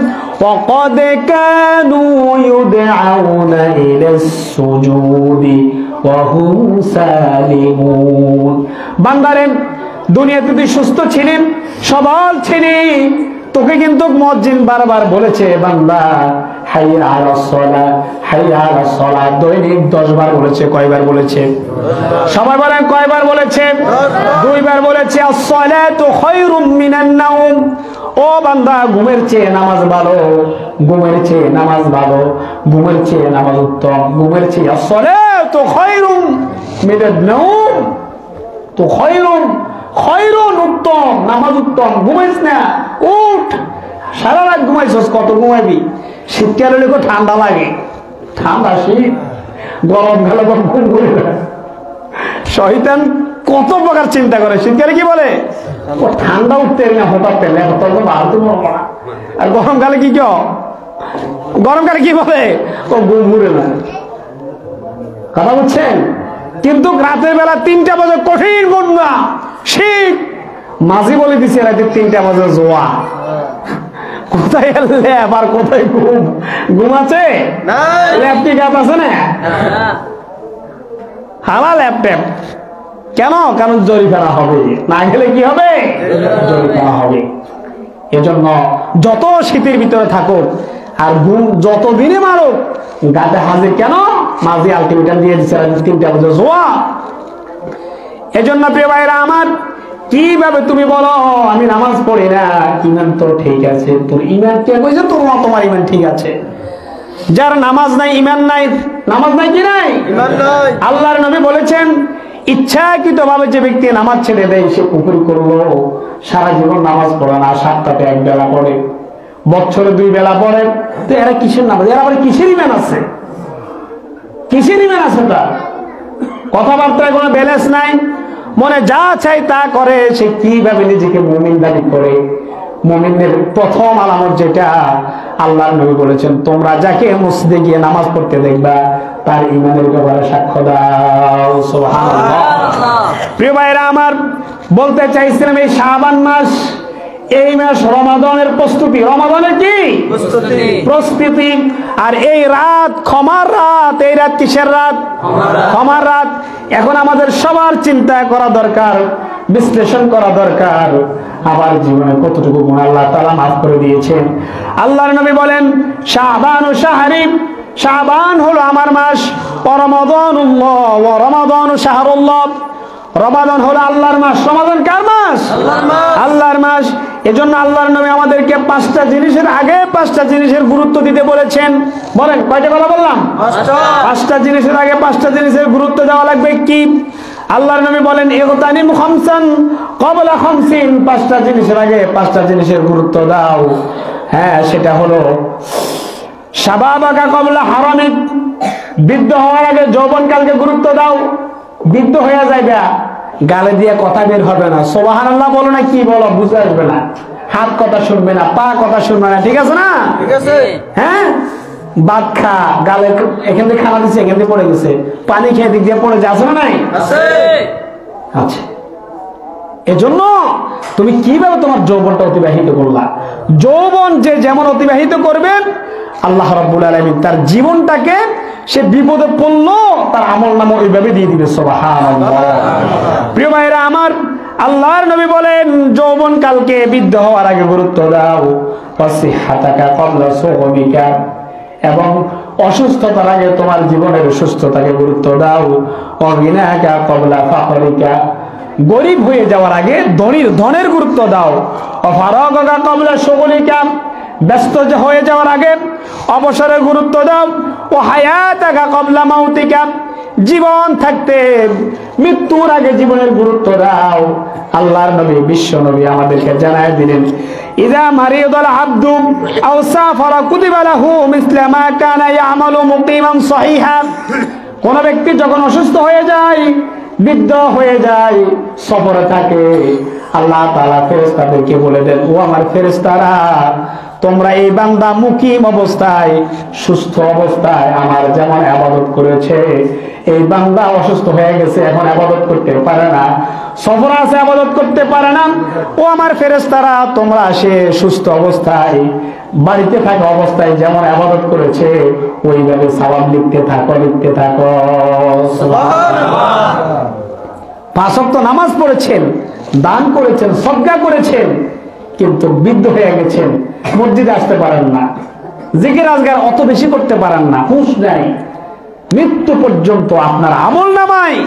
ওয়াকাদ কানু ইউদআউনা ইলাস সুজুদি ওয়া হুম সালিমুন। বান্দারে দুনিয়াতে তুই সুস্থ ছিলেন, সবল ছিলি, তোকে কিন্তু মুয়াজ্জিন বারবার বলেছে বান্দা হাইয়া আলাস সালাহ, হাইয়া আলাস সালাহ, দৈনিক 10 বার বলেছে। কয়বার বলেছে? সবাই বলেন কয়বার বলেছে? 2 বার বলেছে। আস-সালাতু খায়রুম মিনান নাওম, ও বান্দা ঘুমের চেয়ে নামাজ ভালো, ঘুমের চেয়ে নামাজ ভালো, ঘুমের চেয়ে নামাজ উত্তম, ঘুমের চেয়ে আস-সালাতু খায়রুম মিনান নাওম, তো খায়রুম, খায়রুন উত্তম, নামাজ উত্তম। ঘুমাইস না, উঠ, সারা রাত ঘুমাইছস, কত ঘুমাইবি? শীতকালে হলে ঠান্ডা লাগে, ঠান্ডা শীত, গরম কালে ঘুম করে না। শয়তান কত প্রকার চিন্তা করে। শীতকালে কি বলে? ও ঠান্ডা উঠতে না, হঠাৎ পেলে আর গরমকালে কি কেউ, গরমকালে কি বলে? ও ঘুম ঘুরে না। কথা বুঝছেন? কিন্তু রাতের বেলা 3টা বাজে কঠিন বন্যা, শীত, মাঝি বলে দিচ্ছে রাতে 3টা বাজে জোয়া। কোথায় ল্যাব আর কোথায় ঘুম? ঘুম আছে? ল্যাপটি গাছ আছে না? হালা ল্যাপটপ কেন? কারণ জরিমানা হবে, না গেলে কি হবে? জরিমানা হবে। এজন্য যত শীতের ভিতরে থাকো আর ঘুম যত দিনে মারো, গাতে হাজির কেন? মাঝি আলটিমেটাম দিয়ে দিচ্ছে 3টা বাজে জোয়া। এজন্য প্রিয় ভাইরা আমার, কিভাবে তুমি বলো আমি নামাজ পড়ি না, ইমান তো ঠিক আছে? তোর ইমান কে কইছে তোমার ইমান ঠিক আছে? যার নামাজ নাই, ইমান নাই, নামাজ নাই কি নাই? ইমান নাই। আল্লাহর নবী বলেছেন ইচ্ছাকৃতভাবে যে ব্যক্তি নামাজ ছেড়ে দেয় সে কুফর করলো। সারা জীবন নামাজ পড়ে না, 7টাতে 1 বেলা পড়ে, বছরে 2 বেলা পড়ে, তো এরা কিসের নামাজ? এরা আবার কিসের ইমান আছে? কিসের ইমান আছে? তার কথাবার্তায় কোনো ব্যালেন্স নাই, মনে যা চাই তা করে। সে কিভাবে নিজেকে মুমিন দাবি করে? মুমিনের প্রথম আলামত যেটা আল্লাহর নবী বলেছেন, তোমরা যাকে মসজিদে গিয়ে নামাজ পড়তে দেখবা তার ইমানের ব্যাপারে সাক্ষ্য দাও। সুবহানাল্লাহ। প্রিয় ভাইরা আমার, বলতে চাইছিলাম এই শাবান মাস, এই মাস রমাদানের প্রস্তুতি, রমাদানের কি প্রস্তুতি। আর এই রাত ক্ষমার রাত, এই রাত কিসের রাত? ক্ষমার রাত। এখন আমাদের সবার চিন্তা করা দরকার, বিশ্লেষণ করা দরকার, আমার জীবনে কতটুকু গুনাহ আল্লাহ তাআলা মাফ করে দিয়েছেন। আল্লাহর নবী বলেন শাবান ও শাহরি, শাবান হলো আমার মাস, রমাদানুল্লাহ ওয়া রমাদানু শাহরুল্লাহ, রমাদান হলো আল্লাহর মাস। রমাদান কার মাস? আল্লাহর মাস। এজন্য আল্লাহর নবী আমাদেরকে 5টা জিনিসের আগে 5টা জিনিসের গুরুত্ব দিতে বলেছেন। বলেন কয়টা কথা বললাম? 5টা জিনিসের আগে 5টা জিনিসের গুরুত্ব দেওয়া লাগবে। কি? আল্লাহর নবী বলেন ইগতানিম খামসান ক্বাবলা খামসিন, 5টা জিনিসের আগে 5টা জিনিসের গুরুত্ব দাও। হ্যাঁ, সেটা হলো শাবাবাকা ক্বাবলা হারামিক, বৃদ্ধ হওয়ার আগে যৌবনকালকে গুরুত্ব দাও। বৃদ্ধ হয়ে যাবে, গালে দিয়ে কথা বের হবে না, সুবহানাল্লাহ বলো না কি বলো বুঝে আসবে না, হাত কথা শুনবে না, পা কথা শুনবে না, ঠিক আছে না? ঠিক আছে। হ্যাঁ, ভাত খা, গালে এখান থেকে খানা দিচ্ছে, এখান থেকে পড়ে গেছে, পানি খেয়ে দিক দিয়ে পড়ে যাচ্ছে না? নাই আছে। আচ্ছা, এজন্য তুমি কিভাবে তোমার যৌবনটা অতিবাহিত করলা? যৌবন যে যেমন অতিবাহিত করবেন, আল্লাহ রাব্বুল আলামিন তার জীবনটাকে, সে বিপদে পড়লো তার আমলনামা ওইভাবে দিয়ে দিবে। সুবহানাল্লাহ। প্রিয় ভাইরা আমার, আল্লাহর নবী বলেন যৌবন কালকে বৃদ্ধ হওয়ার আগে গুরুত্ব দাও। ওয়াসিহাতাকা ক্বাবলা সুকমিকা, এবং অসুস্থতার আগে তোমার জীবনের সুস্থতাকে গুরুত্ব দাও। ওয়াগিনাকা ক্বাবলা ফাকরিকা, গরিব হয়ে যাওয়ার আগে ধনের গুরুত্ব দাও। ওয়াফারাগাকা ক্বাবলা শুগলিকা, ব্যস্ত হয়ে যাওয়ার আগে অবসরের গুরুত্ব দাও। ও হায়াতাকা ক্বাবলা মাউতিকা, জীবন থাকতে মৃত্যুর আগে জীবনের গুরুত্ব দাও। আল্লাহর নবী, বিশ্ব নবী আমাদেরকে জানায় দিলেন ইযা মারিদাল আবদু আও সাফারা কুতিবা লাহু মিসলা মা কানা ইয়ামালু মুকিমান সহিহা, কোন ব্যক্তি যখন অসুস্থ হয়ে যায়, বৃদ্ধ হয়ে যায়, সফরে থাকে, আল্লাহ তাআলা ফেরেশতাদেরকে বলে দেন, ও আমার ফেরেশতারা, তোমরা এই বান্দা মুকিম অবস্থায়, সুস্থ অবস্থায় আমার যেমন ইবাদত করেছে, এই বান্দা অসুস্থ হয়ে গেছে, এখন ইবাদত করতে পারে না, সফর আছে ইবাদত করতে পারে না, ও আমার ফেরেশতারা, তোমরা সে সুস্থ অবস্থায় বাড়িতে থাকা অবস্থায় যেমন ইবাদত করেছে ওইভাবে সওয়াব লিখতে থাকো, লিখতে থাকো। সুবহানাল্লাহ। 5 ওয়াক্ত নামাজ পড়েছেন, দান করেছেন, সদকা করেছেন, কিন্তু বৃদ্ধ হয়ে গেছেন, মসজিদে আসতে পারেন না, জিকির আজকার অত বেশি করতে পারেন না, হুঁশ নাই, মৃত্যু পর্যন্ত আপনার আমলনামায়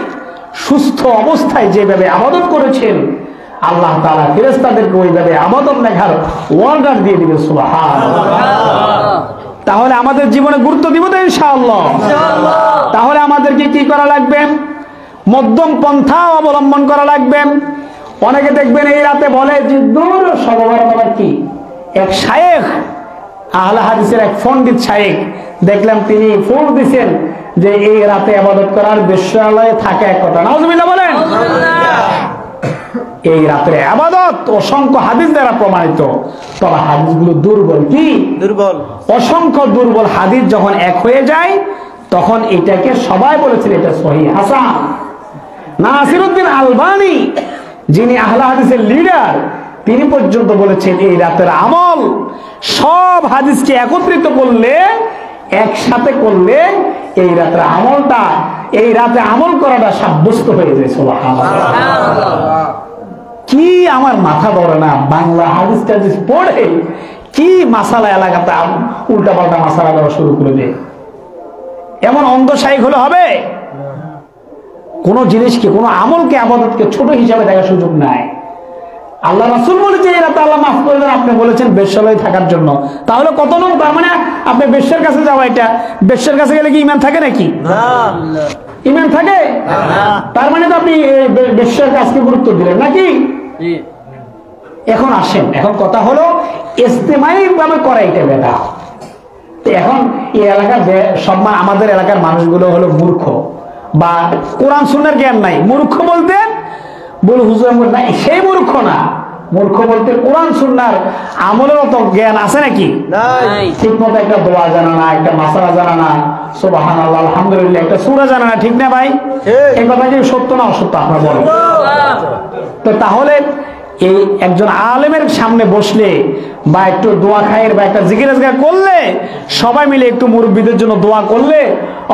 সুস্থ অবস্থায় যেভাবে ইবাদত করেছেন, আল্লাহ তাআলা ফেরেশতাদেরকে ওইভাবে ইবাদত লেখার অর্ডার দিয়ে দিবে। সুবহানাল্লাহ। তাহলে আমাদের জীবনে গুরুত্ব দিব তো ইনশাআল্লাহ। তাহলে আমাদেরকে কি করা লাগবে? মধ্যম পন্থা অবলম্বন করা লাগবে। অনেকে দেখবেন এই রাতে বলে যে দূর সবার কি, এক শায়েখ, আহলে হাদিসের এক পণ্ডিত শায়েখ দেখলাম, তিনি ফোন দিয়েছেন যে এই রাতে ইবাদত করার বেশ্যালয়ে থাকে এক কথা। নাউজুবিল্লাহ বলেন। এই রাতের ইবাদত অসংখ্য হাদিস দ্বারা প্রমাণিত, তবে হাদিসগুলো দুর্বল। কি দুর্বল? অসংখ্য দুর্বল হাদিস যখন এক হয়ে যায়, তখন এটাকে সবাই বলেছেন এটা সহিহ হাসান। নাসিরউদ্দিন আলবানী, যিনি আহলে হাদিসের লিডার, তিনি পর্যন্ত বলেছেন এই রাতের আমল সব হাদিসকে একত্রিত করলে, একসাথে করলে এই রাতের আমলটা, এই রাতে আমল করাটা সাব্যস্ত হয়ে যায়। সুবহানাল্লাহ। কি আমার মাথা ধরে না, বাংলা হাদিস টাদিস পড়ে কি মাসালা এলাকাতে উল্টা পাল্টা মাসালা দেওয়া শুরু করে দেয়। এমন অন্ধ শাইখ হলে হবে? কোন জিনিসকে, কোন আমলকে, আবাদতকে ছোট হিসাবে দেখার সুযোগ নাই। আল্লাহ রাসূল বলেছে এই রাতে আল্লাহ মাফ করে দেন, আপনি বলেছেন বেশ্যালয়ে থাকার জন্য, তাহলে কত লোক, তার মানে আপনি বেশ্যার কাছে যাওয়া, এটা বেশ্যার কাছে গেলে কি ঈমান থাকে নাকি? না, ঈমান থাকে না। তার মানে তো আপনি বেশ্যার কাজকে গুরুত্ব দিলেন নাকি? এখন আসেন, এখন কথা হলো ইজতিমাই ভাবে করা এটা বেদা। এখন এই এলাকার সব, আমাদের এলাকার মানুষগুলো হলো মূর্খ, বা কোরআন সুন্নাহর জ্ঞান নাই। মূর্খ বলতে বল হুজুর নাই, সেই মূর্খ না। মূর্খ বলতে কোরআন সুন্নাহর আমলের মতো জ্ঞান আছে নাকি? নাই। ঠিক মতো একটা দোয়া জানা না, একটা মাসালা জানা না, সুবহানাল্লাহ আলহামদুলিল্লাহ একটা সূরা জানা না, ঠিক না ভাই? এই কথা কি সত্য না অসত্য আপনারা বলেন? তো তাহলে এই একজন আলেমের সামনে বসলে বা একটু দোয়া খায়ের বা একটা জিকির আজকার করলে, সবাই মিলে একটু মুরব্বীদের জন্য দোয়া করলে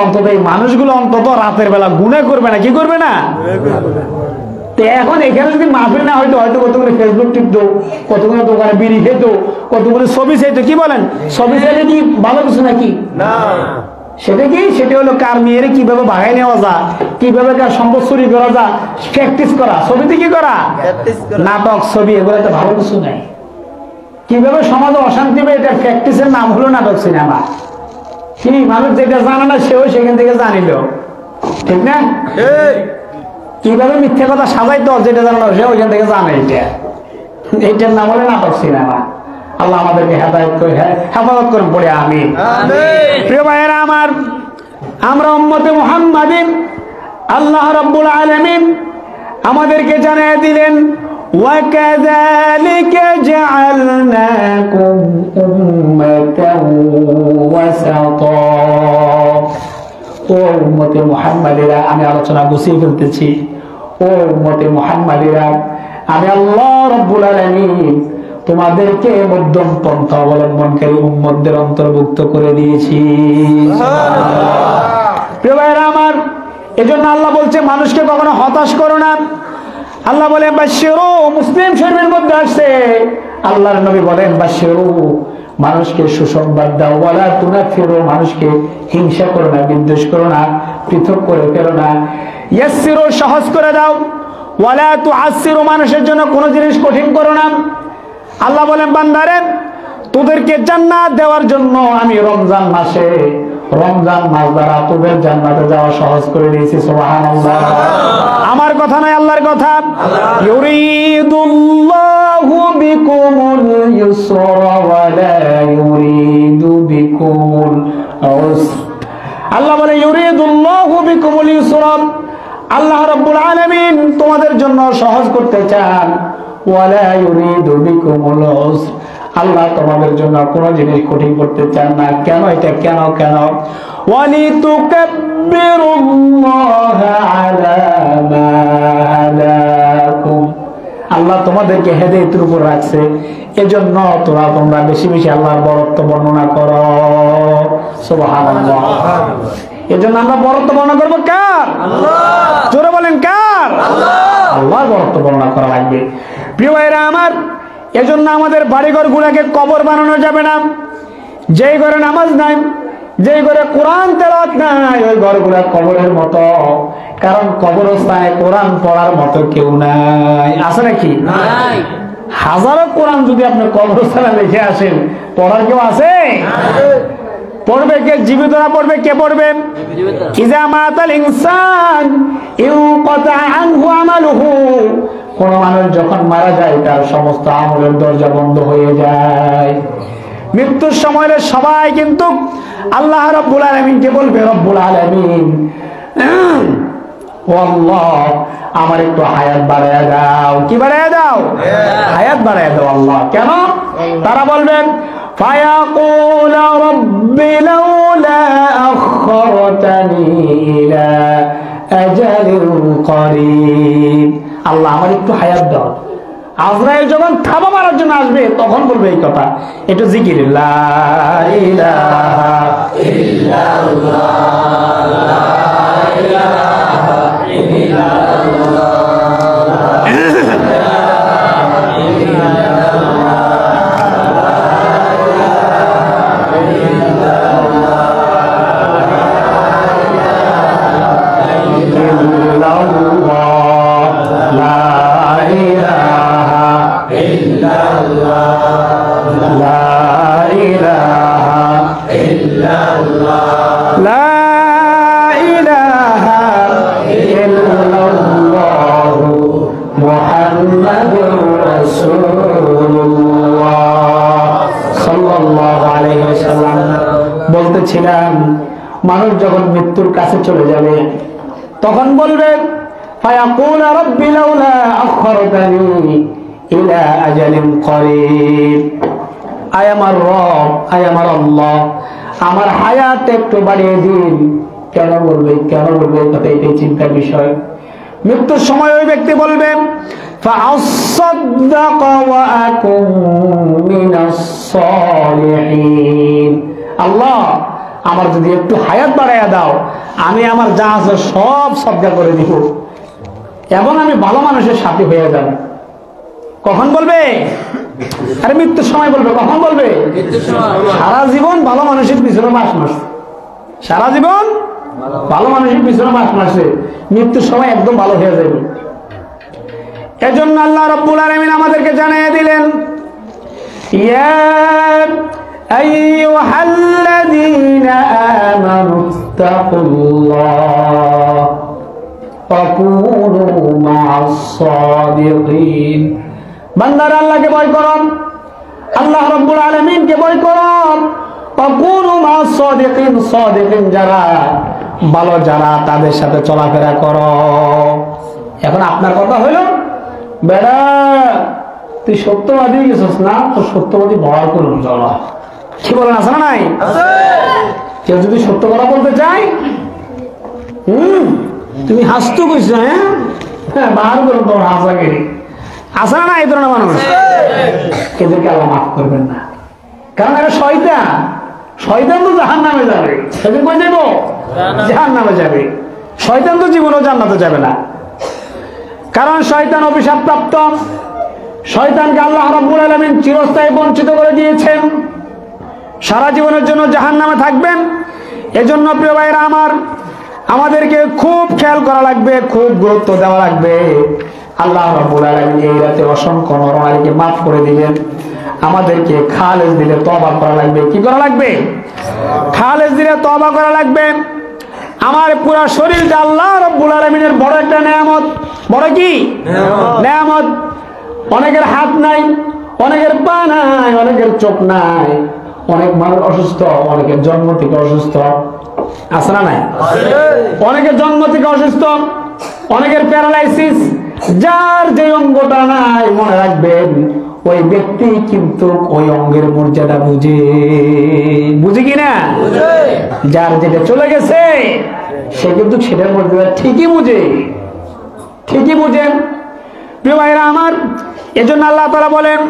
অন্তত এই মানুষগুলো অন্তত রাতের বেলা গুনাহ করবে না। কি করবে না? তো এখন এখানে যদি মাহফিল না হয়তো হয়তো কতগুলো ফেসবুক টিপতো, কতগুলো দোকানে বিড়ি খেত, কতগুলো ছবি চাইতো। কি বলেন? ছবি চাইলে কি ভালো কিছু নাকি? না। সেটা কি? সেটা হলো কার মেয়ের কিভাবে ভাগাই নেওয়া যায়, কিভাবে কার সম্পদ চুরি করা যায়, প্র্যাকটিস করা। ছবিতে কি করা? নাটক, ছবি, এগুলো তো ভালো কিছু নাই। কিভাবে সমাজে অশান্তি হবে, এটা প্র্যাকটিসের নাম হলো নাটক, সিনেমা। কি মানুষ যেটা জানে না সেও সেখান থেকে জানিল, ঠিক না? কিভাবে মিথ্যে কথা সাজাইতো, যেটা জানো না সে ওইখান থেকে জানে। এইটার নাম হলো নাটক, সিনেমা। আল্লাহ আমাদেরকে হেফাজত করেন, পড়ে আমিন। প্রিয় ভাইয়েরা আমার, আমরা উম্মতে মুহাম্মাদিন, আল্লাহ রাব্বুল আলামিন আমাদেরকে জানিয়ে দিলেন, وَكَذَلِكَ جَعَلْنَاكُمْ أُمَّةً وَسَطًا। ও উম্মতে মুহাম্মাদিরা, আমি আলোচনা গুছিয়ে ফেলতেছি। ও উম্মতে মুহাম্মাদিরা, আমি আল্লাহ রাব্বুল আলামিন তোমাদেরকে মধ্যম পন্থা অবলম্বনকারী উম্মতদের অন্তর্ভুক্ত করে দিয়েছি। প্রিয় ভাইরা আমার, এজন্য আল্লাহ বলছে মানুষকে কখনো হতাশ করো না। আল্লাহ বলেন বাশশিরু, মুসলিম শরীফের মধ্যে আসছে আল্লাহর নবী বলেন বাশশিরু, মানুষকে সুসংবাদ দাও। ওয়ালা তুনাফিরু, মানুষকে হিংসা করো না, বিদ্বেষ করো না, পৃথক করে ফেলো না। ইয়াসসিরু, সহজ করে দাও। ওয়ালা তুআসসিরু, মানুষের জন্য কোনো জিনিস কঠিন করো না। আল্লাহ বলেন বান্দারে, তোদেরকে জান্নাত দেওয়ার জন্য আমি রমজান মাস দ্বারা তোদের জান্নাতে যাওয়া সহজ করে দিয়েছি। সুবহানাল্লাহ। আমার কথা নয়, আল্লাহর কথা। ইউরিদুল্লাহু বিকুমুল ইউসরা ওয়া লা ইউরিদু বিকুমুল উসর। আল্লাহ বলে ইউরিদুল্লাহু বিকুমুল ইউসরা, আল্লাহ রাব্বুল আলামিন তোমাদের জন্য সহজ করতে চান। ওয়া লা ইউরিদু বিকুমুল উসর, আল্লাহ তোমাদের জন্য কোন জিনিস কঠিন করতে চান না। কেন? এটা কেন? ওয়ালিতুকাব্বিরুল্লাহা আলা মা হাদাকুম, আল্লাহ তোমাদেরকে হেদায়েতের উপর রাখছে, এজন্য তোমরা বেশি বেশি আল্লাহর বরত্ব বর্ণনা করো। সুবহানাল্লাহ। এজন্য আমরা বরত্ব বর্ণনা করবো কার? আল্লাহ। জোরে বলেন কার? আল্লাহ। আল্লাহর বরত্ব বর্ণনা করা লাগবে। প্রিয় ভাইরা আমার, এজন্য আমাদের বাড়িঘর গুলাকে কবর বানানো যাবে না। যেই ঘরে নামাজ নাই, যেই ঘরে কোরআন তেলাওয়াত নাই, ওই ঘরগুলা কবরের মতো। কারণ কবরস্থানে কোরআন পড়ার মতো কেউ নাই। আছে নাকি? নাই। হাজারো কোরআন যদি আপনি কবরস্থানে লিখে আসেন, পড়ার কেউ আছে? পড়বে কে? জীবিতরা পড়বে। কে পড়বে? ইজা মাতাল ইনসান ইনকাতা আনহু আমালুহু, কোন মানুষ যখন মারা যায় তার সমস্ত আমলের দরজা বন্ধ হয়ে যায়। মৃত্যুর সময় সবাই কিন্তু আল্লাহ রাব্বুল আলামিনকে বলবে, রব্বুল আলামিন ও আল্লাহ, আমার একটু হায়াত বাড়ায়া দাও। কি বাড়ায়া দাও? হায়াত বাড়ায়া দাও আল্লাহ। কেন? তারা বলবেন ফায়াকুল রব্বি লাউলা আখরতানি ইলা আজালিন করিব, আল্লাহ আমার একটু হায়াত দাও। আজরাইল যখন থাবা মারার জন্য আসবে তখন বলবে এই কথা। একটু জিকির, লা ইলাহা ইল্লাল্লাহ, লা ইলাহা ইল্লাল্লাহ, বলতেছিলাম মানুষ যখন মৃত্যুর কাছে চলে যাবে তখন বলবে ফায়াকুল রব্বি লাউলা আখরতানি ইলা আজালিন করিব, আয় আমার রব, আয় আমার আল্লাহ, আমার হায়াত একটু বাড়িয়ে দিন। কেন বলবে? কেন বলবে? এটাই চিন্তার বিষয়। মৃত্যুর সময় ওই ব্যক্তি বলবে فأصدق وأكن من الصالحين আল্লাহ আমার যদি একটু হায়াত বাড়াইয়া দাও আমি আমার যা আছে সব সদকা করে দিব এবং আমি ভালো মানুষের সাথী হয়ে যাব। কখন বলবে? আরে মৃত্যুর সময় বলবে। কখন বলবে? সারা জীবন ভালো মানুষের পিছনে মাস মারছে, সারা জীবন ভালো মানুষের পিছনে মাস মারছে, মৃত্যুর সময় একদম ভালো হয়ে যাবে। এজন্য আল্লাহ রাব্বুল আলামিন আমাদেরকে জানিয়ে দিলেন ইয়া আইয়ুহাল্লাযীনা আমানুত্তাকুল্লাহ ওয়া কুনু মা'আস সাদিকিন। বান্দারা আল্লাহকে ভয় করো, আল্লাহ রাব্বুল আলামিনকে ভয় করো। ওয়া কুনু মা'আস সাদিকিন, সাদিকিন যারা ভালো যারা তাদের সাথে চলাফেরা করো। এখন আপনার কথা হলো বেড়া তুই সত্যবাদী গেছিস না, তো সত্যবাদী বড় করুন চলো। কি বলেন? আছে না নাই? কেউ যদি সত্য কথা বলতে চাই তুমি হাসতো কইছো, হ্যাঁ বাহার করুন তোমার হাসাগিরি। আছে না এই ধরনের মানুষ? এদেরকে আল্লাহ মাফ করবেন না, কারণ এটা শয়তান। শয়তান তো জাহান্নামে যাবে, সেদিন কই যাবো? জাহান্নামে যাবে। শয়তান তো জীবনেও জান্নাতে যাবে না, কারণ শয়তান অভিশাপ প্রাপ্ত। শয়তানকে আল্লাহ রাব্বুল আলামিন চিরস্থায়ী বঞ্চিত করে দিয়েছেন, সারা জীবনের জন্য জাহান্নামে থাকবেন। এজন্য প্রিয় ভাইরা আমার, আমাদেরকে খুব খেয়াল করা লাগবে, খুব গুরুত্ব দেওয়া লাগবে। আল্লাহ রাব্বুল আলামিন এই রাতে অসংখ্য নরনারীকে মাফ করে দিবেন। আমাদেরকে খালেজ দিলে তওবা করা লাগবে। কি করা লাগবে? খালেজ দিলে তওবা করা লাগবে। আমার পুরা শরীরটা আল্লাহ রাব্বুল আলামিনের বড় একটা নেয়ামত। বড় কি নেয়ামত? অনেকের হাত নাই, অনেকের পা নাই, অনেকের চোখ নাই, অনেক মানুষ অসুস্থ, অনেকের জন্ম থেকে অসুস্থ। আছে না নাই? অনেকের জন্ম থেকে অসুস্থ, অনেকের প্যারালাইসিস। যার যে অঙ্গটা নাই মনে রাখবেন ওই ব্যক্তি কিন্তু ওই অঙ্গের মর্যাদা বুঝে কিনা? যার যেটা চলে গেছে সে কিন্তু সেটার মর্যাদা ঠিকই বুঝে। প্রিয় ভাইরা আমার, এজন্য আল্লাহ তাআলা বলেন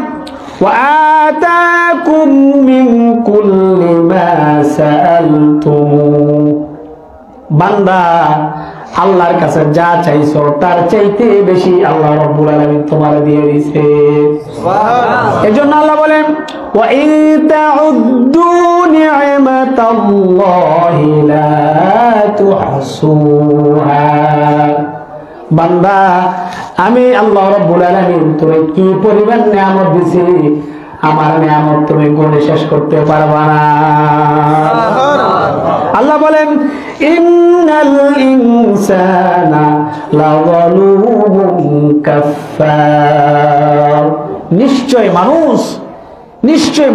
وآتاكم من كل ما سألتموه। বান্দা আল্লাহর কাছে যা চাইছো তার চাইতে বেশি আল্লাহ রাব্বুল আলামিন তোমারে দিয়ে দিয়েছে। সুবহানাল্লাহ। এজন্য আল্লাহ বলেন ওয়া ইন তাউদ্দু নি'মাতাল্লাহি লা তুহসুহা। বান্দা আমি আল্লাহ রাব্বুল আলামিন তোরে কি পরিমাণ নিয়ামত দিছি, আমার নিয়ামত তুমি গুণে শেষ করতে পারবা না। আল্লাহ বলেন ইন্নাল ইনসানা লাযালুমুন কাফফার। নিশ্চয়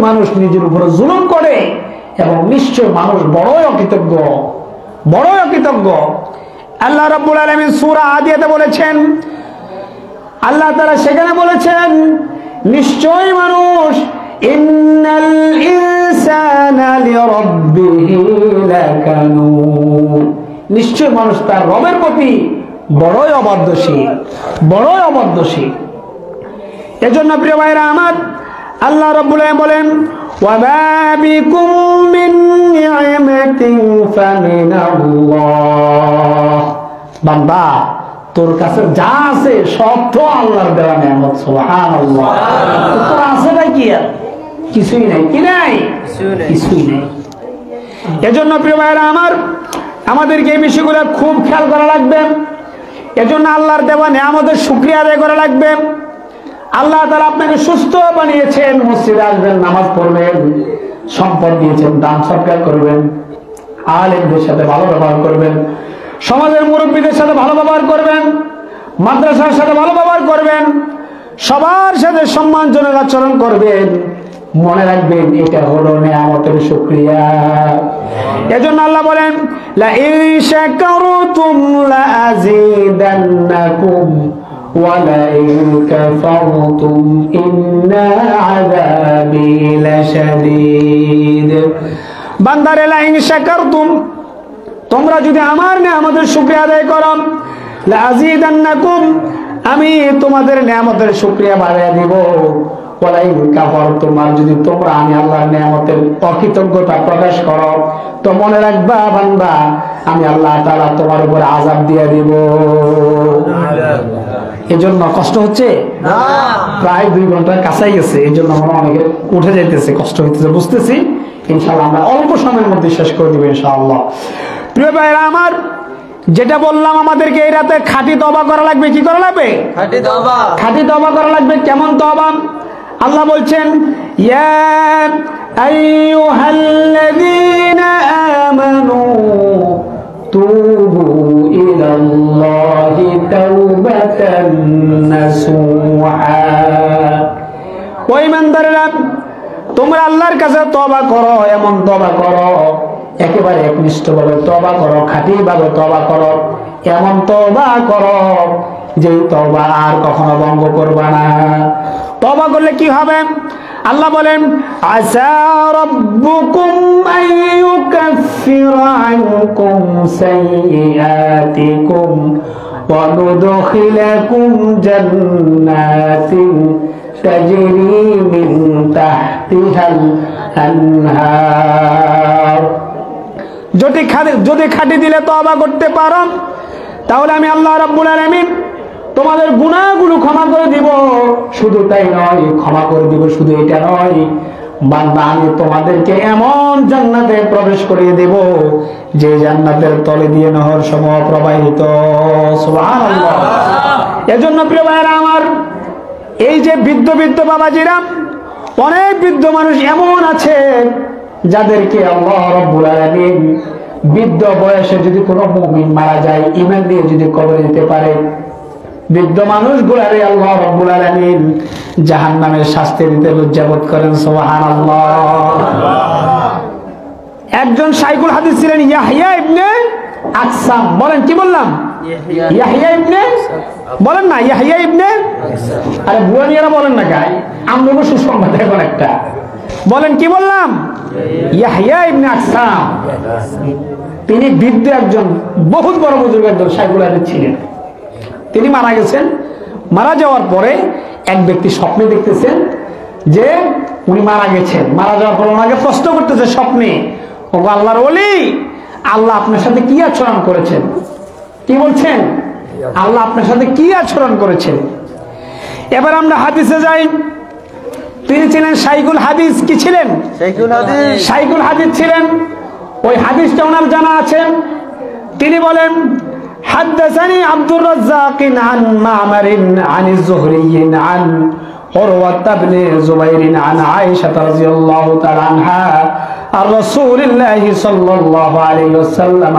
মানুষ নিজের উপরে জুলুম করে এবং নিশ্চয় মানুষ বড়ই অকৃতজ্ঞ। আল্লাহ রাব্বুল আলামিন সূরা আদিয়াতে বলেছেন, আল্লাহ তাআলা সেখানে বলেছেন নিশ্চয় মানুষ ইন্নাল ইনসানা লিরাব্বিহি লাকানুদ। নিশ্চয় মানুষ তার রবের প্রতি বড়ই অবাধ্যশীল। এজন্য প্রিয় ভাইরা আমার, আল্লাহ রাব্বুল আলামিন বলেন ওয়া মা বিকুম মিন নি'মাতিন ফামিনাল্লাহ। বান্দা তোর কাছে যা আছে সব তো আল্লাহর দেওয়া নিয়ামত। সুবহানাল্লাহ। তোর আছে নাকি? কিছুই নাই। কি নাই? কিছুই নাই। এজন্য প্রিয় ভাইরা আমার, আমাদেরকে এই বিষয়গুলো খুব খেয়াল করা লাগবে। এজন্য আল্লাহর দেওয়া নিয়ামতের শুকরিয়া আদায় করা লাগবে। আল্লাহ তাআলা আপনাকে সুস্থ বানিয়েছেন, মসজিদে আসবেন, নামাজ পড়বেন, সম্পদ দিয়েছেন, দান সৎকার করবেন, আলেমদের সাথে ভালো ব্যবহার করবেন, সমাজের মুরব্বীদের সাথে ভালো ব্যবহার করবেন, মাদ্রাসার সাথে ভালো ব্যবহার করবেন, সবার সাথে সম্মানজনক আচরণ করবেন। মনে রাখবেন এটা হলো নিয়ামতের শুকরিয়া। এজন্য আল্লাহ বলেন লা ইন শাকারতুম লা আযীদান্নাকুম ওয়া লা ইন কাফারতুম ইন্না আযাবি লাশাদীদ। বান্দারে লা ইন শাকারতুম, তোমরা যদি আমার নিয়ামতের শুকরিয়া আদায় করো, লাযীদান্নাকুম, আমি তোমাদের নিয়ামতের শুকরিয়া বাড়িয়ে দিব। ওয়ালাইন কাফারতুম, আর যদি তোমরা আমি আল্লাহর নিয়ামতের অকৃতজ্ঞতা প্রকাশ করো তো মনে রাখবা বান্দা, আমি আল্লাহ তাআলা তোমার উপর আযাব দিয়ে দিব। এজন্য কষ্ট হচ্ছে না, প্রায় 2 ঘন্টার কাছাই গেছে, এজন্য আমরা অনেকে উঠে যাইতেছে, কষ্ট হইতেছে বুঝতেছি। ইনশাআল্লাহ আমরা অল্প সময়ের মধ্যে শেষ করে দিব ইনশাআল্লাহ। প্রিয় ভাইরা আমার, যেটা বললাম আমাদেরকে এই রাতে খাঁটি তওবা করা লাগবে। কি করা লাগবে? খাঁটি তওবা করা লাগবে। কেমন তওবা? আল্লাহ বলছেন, ইয়া আইয়ুহাল্লাযীনা আমানু তুবু ইলাল্লাহি তাওবাতান নাসুহা। ও ঈমানদারেরা, তোমরা আল্লাহর কাছে তওবা করো, এমন তওবা করো, একেবারে একনিষ্ঠভাবে তওবা করো, খাঁটিভাবে তওবা করো, এমন তওবা করো যে তওবা আর কখনো ভঙ্গ করবা না। তওবা করলে কি হবে? আল্লাহ বলেন, আসা রাব্বুকুম আইয়ুকাফিরা আনকুম সাইয়্যাতিকুম ওয়া নুদখিলাকুম জান্নাতিন তাজরি মিন তাহতিহাল আনহার। যদি খাঁটি দিলে তওবা করতে পারো, তাহলে আমি আল্লাহ রাব্বুল আলামিন তোমাদের গুনাহগুলো ক্ষমা করে দিব। শুধু তাই নয়, ক্ষমা করে দিব শুধু এটা নয়, বান্দা আমি তোমাদেরকে এমন জান্নাতে প্রবেশ করিয়ে দেব যে জান্নাতের তলে দিয়ে নহর সমূহ প্রবাহিত। সুবহানাল্লাহ। এজন্য প্রিয় ভাইরা আমার, এই যে বৃদ্ধ বৃদ্ধ বাবাজিরা, অনেক বৃদ্ধ মানুষ এমন আছে যাদেরকে আল্লাহ রাব্বুল আলামিন বৃদ্ধ বয়সে যদি কোনো মুমিন মারা যায়, ঈমান নিয়ে যদি কবরে দিতে পারে, বৃদ্ধ মানুষগুলারে আল্লাহ রাব্বুল আলামিন জাহান্নামের শাস্তি দিতে লজ্জাবোধ করেন। সুবহানাল্লাহ। একজন শাইখুল হাদিস ছিলেন ইয়াহইয়া ইবনে আকসাম। বলেন, কি বললাম? ইয়াহইয়া ইবনে, বলেন না ইয়াহইয়া ইবনে। আরে বুয়ানিয়ারা বলেন না গাই, আমরা সুসংবাদ এখন একটা বলেন, কি বললাম? ইয়াহইয়া ইবনে আকসাম। তিনি বৃদ্ধ একজন বহুত বড় বুজুর্গ একজন শাইখুল হাদিস ছিলেন। তিনি মারা গেছেন। মারা যাওয়ার পরে এক ব্যক্তি স্বপ্নে দেখতেছেন যে উনি মারা গেছেন। মারা যাওয়ার পর ওনাকে প্রশ্ন করতেছে স্বপ্নে, ও আল্লাহর ওলি, আল্লাহ আপনার সাথে কি আচরণ করেছেন? কি বলছেন? আল্লাহ আপনার সাথে কি আচরণ করেছেন? এবার আমরা হাদিসে যাই। তিনি ছিলেন শাইখুল হাদিস। কি ছিলেন? শাইখুল হাদিস ছিলেন। ওই হাদিসটা ওনার জানা আছে। তিনি বলেন, حدثني عبد الرزاق عن معمر عن الزهري عن عروة بن زبير عن عائشة رضي الله تعالى عنها عن رسول الله صلى الله عليه وسلم।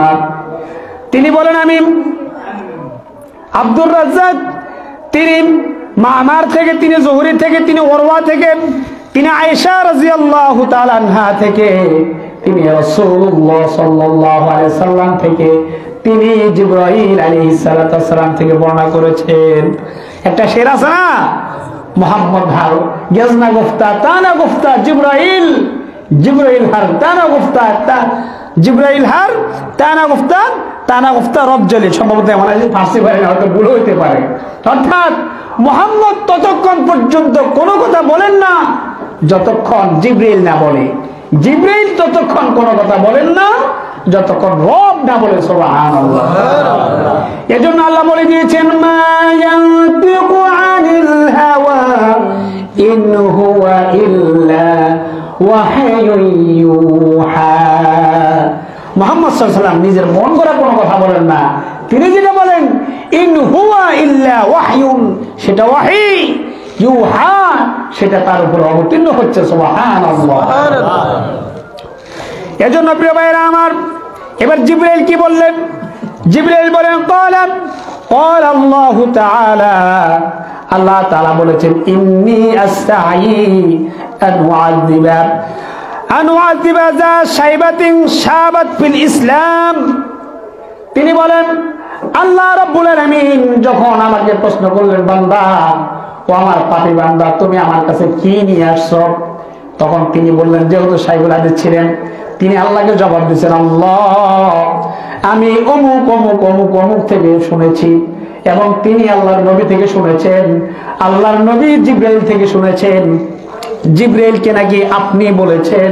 তিনি বলেন, আমি আব্দুর রাজ্জাক, তিনি মামার থেকে, তিনি জুহরি থেকে, তিনি ওরওয়া থেকে, তিনি আয়েশা রাদিয়াল্লাহু তাআলা আনহা থেকে, তিনি রাসূলুল্লাহ সাল্লাল্লাহু আলাইহি সাল্লাম থেকে, তিনি জিবরাইল আলাইহিস সালাতু ওয়াস সালাম থেকে বর্ণনা করেছেন। একটা শের আছে না, মোহাম্মদ হার গেজনা গুফতা তানা গুফতা জিবরাইল, জিবরাইল হার তানা গুফতা, জিবরাইল হার তানা গুফতা, তানা গুফতা রবজলি। সম্ভবত এমন আছে, ফার্সি ভাষায় হয়তো ভুল হইতে পারে। অর্থাৎ মুহাম্মদ ততক্ষণ পর্যন্ত কোনো কথা বলেন না যতক্ষণ জিবরাইল না বলে, জিবরাইল ততক্ষণ কোনো কথা বলেন না যতক্ষণ রব না বলে। সুবহানাল্লাহ। এজন্য আল্লাহ বলে দিয়েছেন, মা ইয়ানতিকু আনিল হাওয়া ইন হুয়া ইল্লা ওয়াহয়ুন ইউহা। মুহাম্মদ সাল্লাল্লাহু আলাইহি ওয়াসাল্লাম নিজের মন গড়া কোনো কথা বলেন না। তিনি যেটা বলেন, ইন হুয়া ইল্লা ওয়াহয়ুন, সেটা ওয়াহি, ইউহা, সেটা তার উপর অবতীর্ণ হচ্ছে। সুবহানাল্লাহ। এজন্য প্রিয় ভাইরা আমার, এবার জিবরাইল কি বললেন? জিবরাইল বলেন, قال الله تعالى, আল্লাহ তাআলা বলেছেন, ইন্নী আস্তাহি আন উআযিবা যা শাইবাতিন শাবাত ফিল ইসলাম। তিনি বলেন, আল্লাহ রাব্বুল আলামিন যখন আমাকে প্রশ্ন করলেন, বান্দা, ও আমার পাপী বান্দা, তুমি আমার কাছে কি নিয়ে আসছো? তখন তিনি বললেন, যেহেতু শাইখুল হাদিস ছিলেন, তিনি আল্লাহকে জবাব দিয়েছেন, আল্লাহ, আমি অমুক অমুক অমুক অমুক থেকে শুনেছি এবং তিনি আল্লাহর নবী থেকে শুনেছেন, আল্লাহর নবী জিবরাইল থেকে শুনেছেন। জিবরাইলকে নাকি আপনি বলেছেন,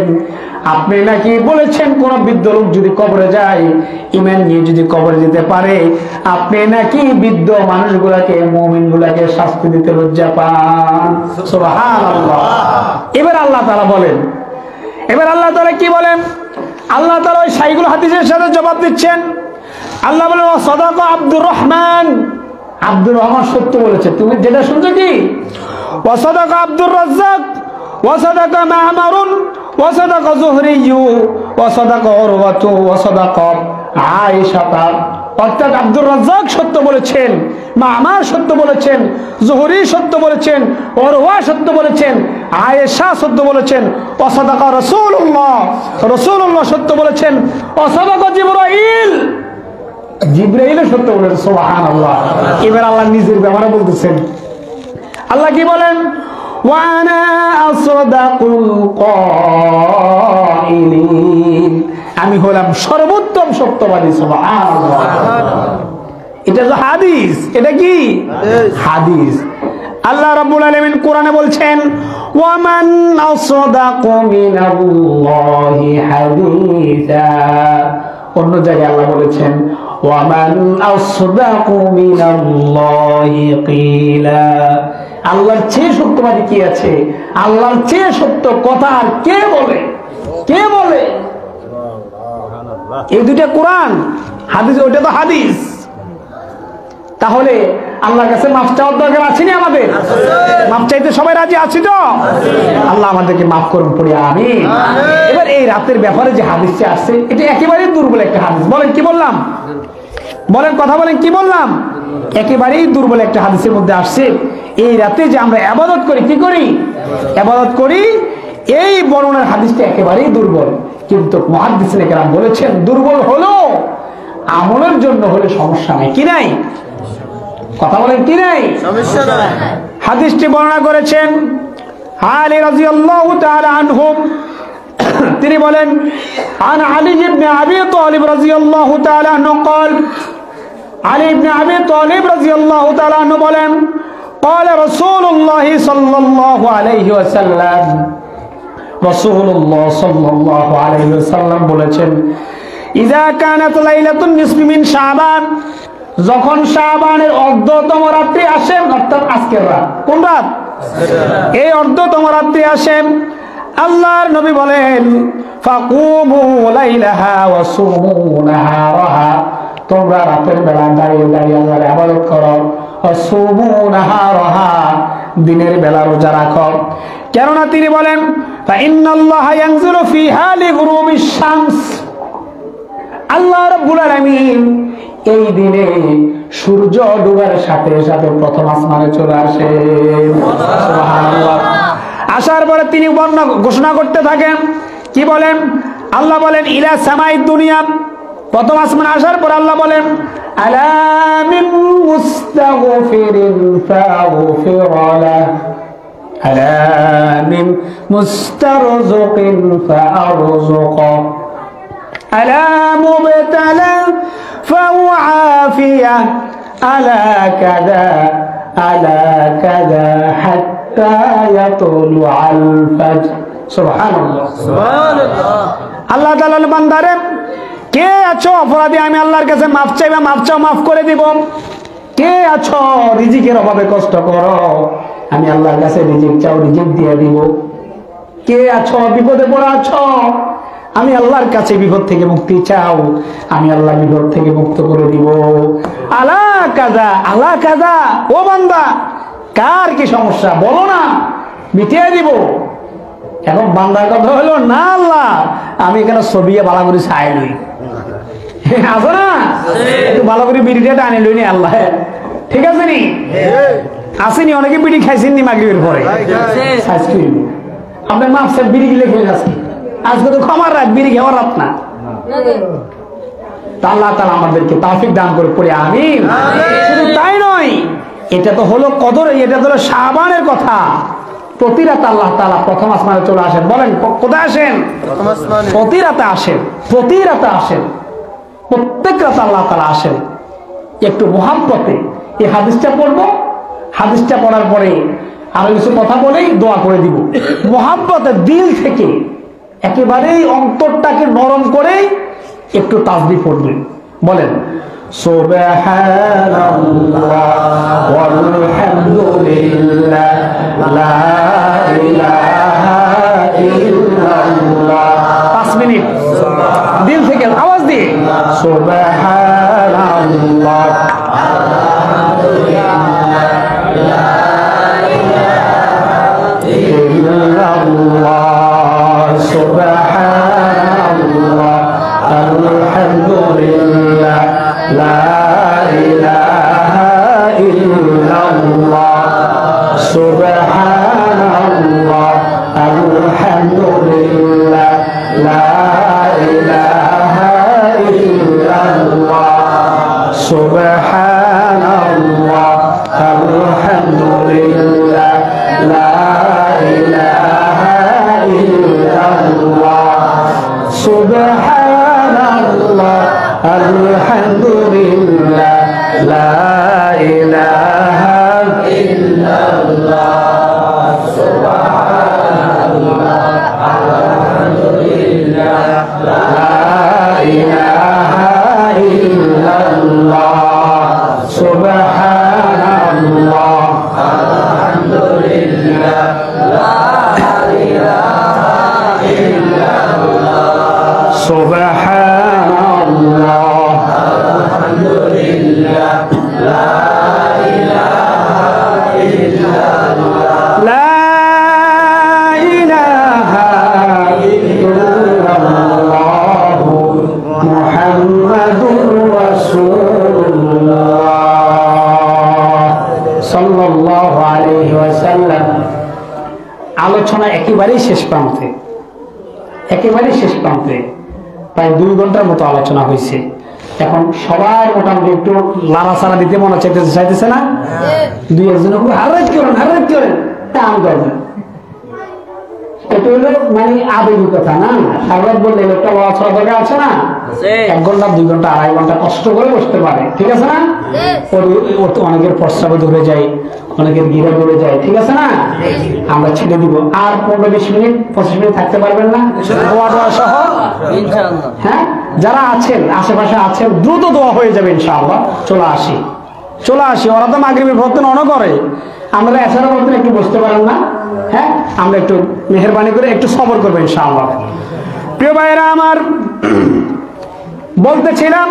আপনি নাকি বলেছেন কোন বৃদ্ধ লোক যদি কবরে যায়, ঈমান নিয়ে যদি কবরে যেতে পারে, আপনি নাকি বৃদ্ধ মানুষগুলাকে, মুমিনগুলাকে শাস্তি দিতে লজ্জা পান। সুবহানাল্লাহ। এবার আল্লাহ তাআলা বলেন, এবার আল্লাহ তাআলা কি বলেন? আল্লাহ তাআলা ওই সাইগুল হাদিসের সাথে জবাব দিচ্ছেন। আল্লাহ বলেন সাদাকা আব্দুর রহমান, আব্দুর রহমান সত্য বলেছে। তুমি যেটা শুনছো কি? ওয়া সাদাকা আব্দুর রাজ্জাক ওয়া সাদাকা মা'মারুন ওয়া সাদাকা যুহরিয়্যু ওয়া সাদাকা উরওয়াতু ওয়া সাদাকা আয়েশা। অর্থাৎ আব্দুর রাজ্জাক সত্য বলেছেন, মা'মার সত্য বলেছেন, যুহরি সত্য বলেছেন, উরওয়া সত্য বলেছেন, আয়েশা সত্য বলেছেন, ওয়া সাদাকা রাসূলুল্লাহ, রাসূলুল্লাহ সত্য বলেছেন, ওয়া সাদাকা জিবরাইল, জিবরাইল সত্য বলেছেন। সুবহানাল্লাহ। এবার আল্লাহ নিজের ব্যাপারে বলতেছেন। আল্লাহ কি বলেন? ওয়া আনা আসদাকুল কাইলিন, আমি হলাম সর্বোত্তম সত্যবাদী। সুবহানাল্লাহ। এটা তো হাদিস। এটা কি হাদিস? আল্লাহ রাব্বুল আলামিন কোরআনে বলছেন ওয়া মান আসদাকু মিনাল্লাহি হাদিসা। অন্য জায়গায় আল্লাহ বলেছেন ওয়া মান আসদাকু মিনাল্লাহি কিলা। আল্লাহর চেয়ে সত্যবাদী কি আছে? আল্লাহর চেয়ে সত্য কথা আর কে বলে? কে বলে? এই দুইটা কোরআন, হাদিস। ওটা তো হাদিস। তাহলে আল্লাহর কাছে মাফ চাওয়ার দরকার আছে না? আমাদের মাফ চাইতে সবাই রাজি আছি তো? আল্লাহ আমাদেরকে মাফ করুন, পড়ি আমিন। এবার এই রাতের ব্যাপারে যে হাদিসটা আসছে, এটা একেবারেই দুর্বল একটা হাদিস। বলেন কি বললাম? বলেন, কথা বলেন, কি বললাম? একেবারেই দুর্বল একটা হাদিসের মধ্যে আসছে এই রাতে যে আমরা ইবাদত করি, কি করি? ইবাদত করি। এই বর্ণনার হাদিসটা একেবারেই দুর্বল। কিন্তু মুহাদ্দিসিনে কেরাম বলেছেন দুর্বল হলো আমলের জন্য হলে সমস্যা নাই। কি নাই? কথা বলেন, কি নাই? সমস্যা নাই। হাদিসটি বর্ণনা করেছেন আলী রাদিয়াল্লাহু তাআলা আনহু। তিনি বলেন আন আলী ইবনে আবি তালিব রাদিয়াল্লাহু তাআলা আনহু قال, আলী ইবনে আবি তালিব রাদিয়াল্লাহু তাআলা আনহু বলেন قال رسول الله صلى الله عليه وسلم, রাসূলুল্লাহ সাল্লাল্লাহু আলাইহি ওয়াসাল্লাম বলেছেন ইযা কানাত লাইলাতুন নিসফি মিন শাবান, যখন শাবানের অর্ধতম রাত্রি আসে, অর্থাৎ আজকের রাত। কোন রাত? এই অর্ধতম রাত্রি আসে। আল্লাহর নবী বলেন ফাকুমু লাইলাহা ওয়া সুমু নাহারাহা, তোমরা রাতের বেলা দাঁড়িয়ে দাঁড়িয়ে আল্লাহর ইবাদত করো, ওয়া সুমু নাহারাহা, দিনের বেলা রোজা রাখো। কেননা তিনি বলেন ফা ইন্নাল্লাহা ইয়ানজিলু ফিহা লিগুরুবিশ শামস, আল্লাহ রাব্বুল আলামিন এই দিনে সূর্য ডুবার সাথে সাথে প্রথম আসমানে চলে আসে। সুবহানাল্লাহ। আসার পরে তিনি ঘোষণা করতে থাকেন, কি বলেন? আল্লাহ বলেন ইলা সামাই দুনিয়া, প্রথম আসমানে আসার পর আল্লাহ বলেন আলা মিন মুস্তাগফিরিন ফাগফিরলা, আলা মিন মুস্তারযিকিন ফাআরযুকা, আলা মুবতালা ফাউআফিয়া, আলা কাযা আলা কাযা হাত্তা ইয়াতুলুআল ফাজর। সুবহানাল্লাহ, সুবহানাল্লাহ। আল্লাহ তাআলা বান্দারে, কে আছো অপরাধী, আমি আল্লাহর কাছে মাফ চাইবা, মাফ চাও, মাফ করে দিব। কে আছো রিজিকের অভাবে কষ্ট করো, আমি আল্লাহর কাছে রিজিক চাও, রিজিক দিয়ে দিব। কে আছো বিপদে পড়ে আছো, আমি আল্লাহর কাছে বিপদ থেকে মুক্তি চাও, আমি আল্লাহ বিপদ থেকে মুক্ত করে দিব। আলা কাযা, আলা কাযা, ও বান্দা কার কি সমস্যা বলো না, মিটিয়ে দিব। এখন বান্দার কথা হলো না আল্লাহ আমি এখানে ছবিয়ে ভালো করে ছাই লই, আছে না, একটু ভালো করে বিড়িটা টানে লই নি আল্লাহ, ঠিক আছে নি? আসেনি অনেকে বিড়ি খাইছেন নি মাগরিবের পরে, আপনার মাপসে বিড়ি গিলে খেয়ে যাচ্ছে। আজকে তো ক্ষমার রাত, বিড়ি খাওয়ার রাত না। আল্লাহ তাআলা আমাদেরকে তৌফিক দান করে পড়ে আমিন। শুধু তাই নয়, এটা তো হলো কদর, এটা তো হলো শাবানের কথা। প্রতি রাতে আল্লাহ তাআলা প্রথম আসমানে চলে আসেন। বলেন কোথায় আসেন? প্রতি রাতে আসেন, প্রতি রাতে আসেন, প্রত্যেক রাতে আল্লাহ তাআলা আসেন। একটু মুহাব্বতে, এই হাদিসটা পড়বো, হাদিসটা পড়ার পরে আরো কিছু কথা বলেই দোয়া করে দিব। মোহাব্বতে দিল থেকে একেবারেই অন্তরটাকে নরম করে একটু তাসবিহ পড়বেন। বলেন সুবহানাল্লাহ ওয়ালহামদুলিল্লাহ লা ইলাহা ইল্লাল্লাহ। 5 মিনিট দিল থেকে আওয়াজ দিয়ে সুবহানাল্লাহ সুবহানাল্লাহ আলহামদুলিল্লাহ লা ইলাহা ইল্লাল্লাহ সুবহানাল্লাহ আলহামদুলিল্লাহ লা ইলাহা ইল্লাল্লাহ সুবহানাল্লাহ আলহামদুলিল্লাহ লা ইলাহা ইল্লাল্লাহ সুবহানাল্লাহ আলহামদুলিল্লাহ লা ইলাহা ইল্লাল্লাহ সুবহানাল্লাহ আলহামদুলিল্লাহ লা ইলাহা ইল্লাল্লাহ সুবহানাল্লাহ আলহামদুলিল্লাহ লা ইলাহা ইল্লাল্লাহ সুবহানাল্লাহ আলহামদুলিল্লাহ লা ইলাহা ইল্লাল্লাহ লা ইলাহা ইল্লাল্লাহ মুহাম্মাদুর রাসূলুল্লাহ সাল্লাল্লাহু আলাইহি ওয়াসাল্লাম। আলোচনা একেবারেই শেষ প্রান্তে, একেবারেই শেষ প্রান্তে। প্রায় 2 ঘন্টার মতো আলোচনা হয়েছে। এখন সবাই মোটামুটি একটু লাড়াচাড়া দিতে মনে চাইতেছে না? 2-1 হারাত করেন টান করবেন। এটা হলো মানে আবেগী কথা না। সারাত বললে লোকটা লড়াচড়া দরকার আছে না? 1 ঘন্টা 2 ঘন্টা 2.5 ঘন্টা কষ্ট করে বসতে পারে, ঠিক আছে না? ওর তো অনেকের প্রস্রাবে ধরে যায়, অনেকের গিরা ধরে যায়, ঠিক আছে না? আমরা ছেড়ে দিব। আর 15-20 মিনিট 25 মিনিট থাকতে পারবেন না সহ? হ্যাঁ, যারা আছেন আশেপাশে আছেন দ্রুত দোয়া হয়ে যাবে ইনশাআল্লাহ। চলে আসি। ওরা তো মাগরিবের ভক্ত অন করে, আমরা এছাড়া বলতে একটু বসতে পারেন না? হ্যাঁ, আমরা একটু মেহেরবানি করে একটু সবর করবো ইনশাআল্লাহ। প্রিয় ভাইয়েরা আমার, বলতেছিলাম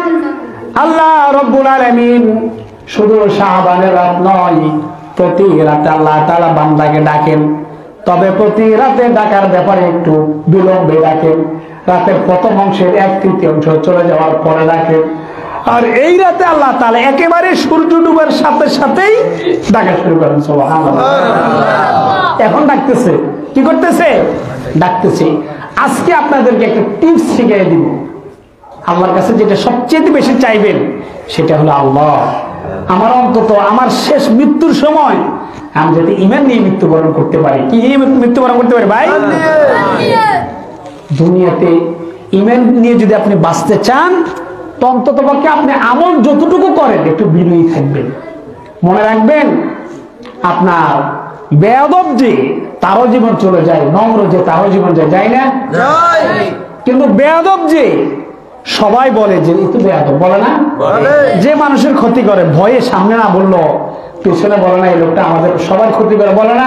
আল্লাহ রব্বুল আলামিন শুধু শাবানের রাত নয়, প্রতি রাতে আল্লাহ তাআলা বান্দাকে ডাকেন। তবে প্রতি রাতে ডাকার ব্যাপারে একটু বিলম্বে ডাকেন। রাতের প্রথম অংশের 1/3 চলে যাওয়ার পরে ডাকেন। আর এই রাতে আল্লাহ তাআলা একেবারে সূর্য ডুবার সাথে সাথেই ডাকা শুরু করেন। সুবহানাল্লাহ। এখন ডাকতেছে, কি করতেছে? ডাকতেছে। আজকে আপনাদেরকে একটা টিপস শিখিয়ে দিব। আল্লাহর কাছে যেটা সবচেয়ে বেশি চাইবেন সেটা হলো আল্লাহ আমার অন্তত আমার শেষ মৃত্যুর সময় আমি যাতে ঈমান নিয়ে মৃত্যুবরণ করতে পারি। কি মৃত্যুবরণ করতে পারি ভাই? দুনিয়াতে ঈমান নিয়ে যদি আপনি বাঁচতে চান, তো অন্তত পক্ষে আপনি আমল যতটুকু করেন একটু বিনয়ী থাকবেন। মনে রাখবেন, আপনার বেয়াদব যে তারও জীবন চলে যায়, নম্র যে তারও জীবন যায় না? কিন্তু বেয়াদব যে সবাই বলে যে এই তো বেয়াদব, বলে না? যে মানুষের ক্ষতি করে ভয়ে সামনে না বললো, পিছনে বলে না এই লোকটা আমাদের সবার ক্ষতি করে, বলে না?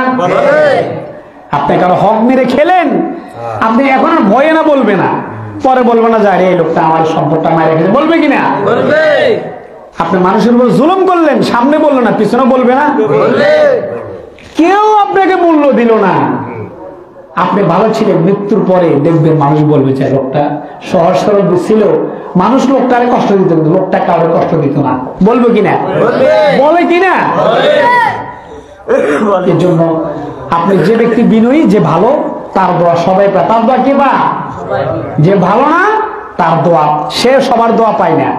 আপনি কারো হক মেরে খেলেন, আপনি এখন আর ভয়ে না বলবে না, পরে বলবে না যে এই লোকটা আমার সম্পদটা মারা রেখেছে, বলবে কিনা? আপনি মানুষের উপর জুলুম করলেন, সামনে বললো না, পিছনে বলবে না? কেউ আপনাকে মূল্য দিল না, আপনি ভালো ছিলেন, মৃত্যুর পরে দেখবেন মানুষ বলবে যে লোকটা সহজ সরল ছিল, মানুষ লোকটারে কষ্ট দিত কিন্তু লোকটা কাউকে কষ্ট দিত না, বলবো কিনা? বলে কিনা? এর জন্য আপনি যে ব্যক্তি বিনয়ী, যে ভালো, তার দোয়া সবাই পায়। তার দোয়া কে বা? যে ভালো না তার দোয়া, সে সবার দোয়া পায় না।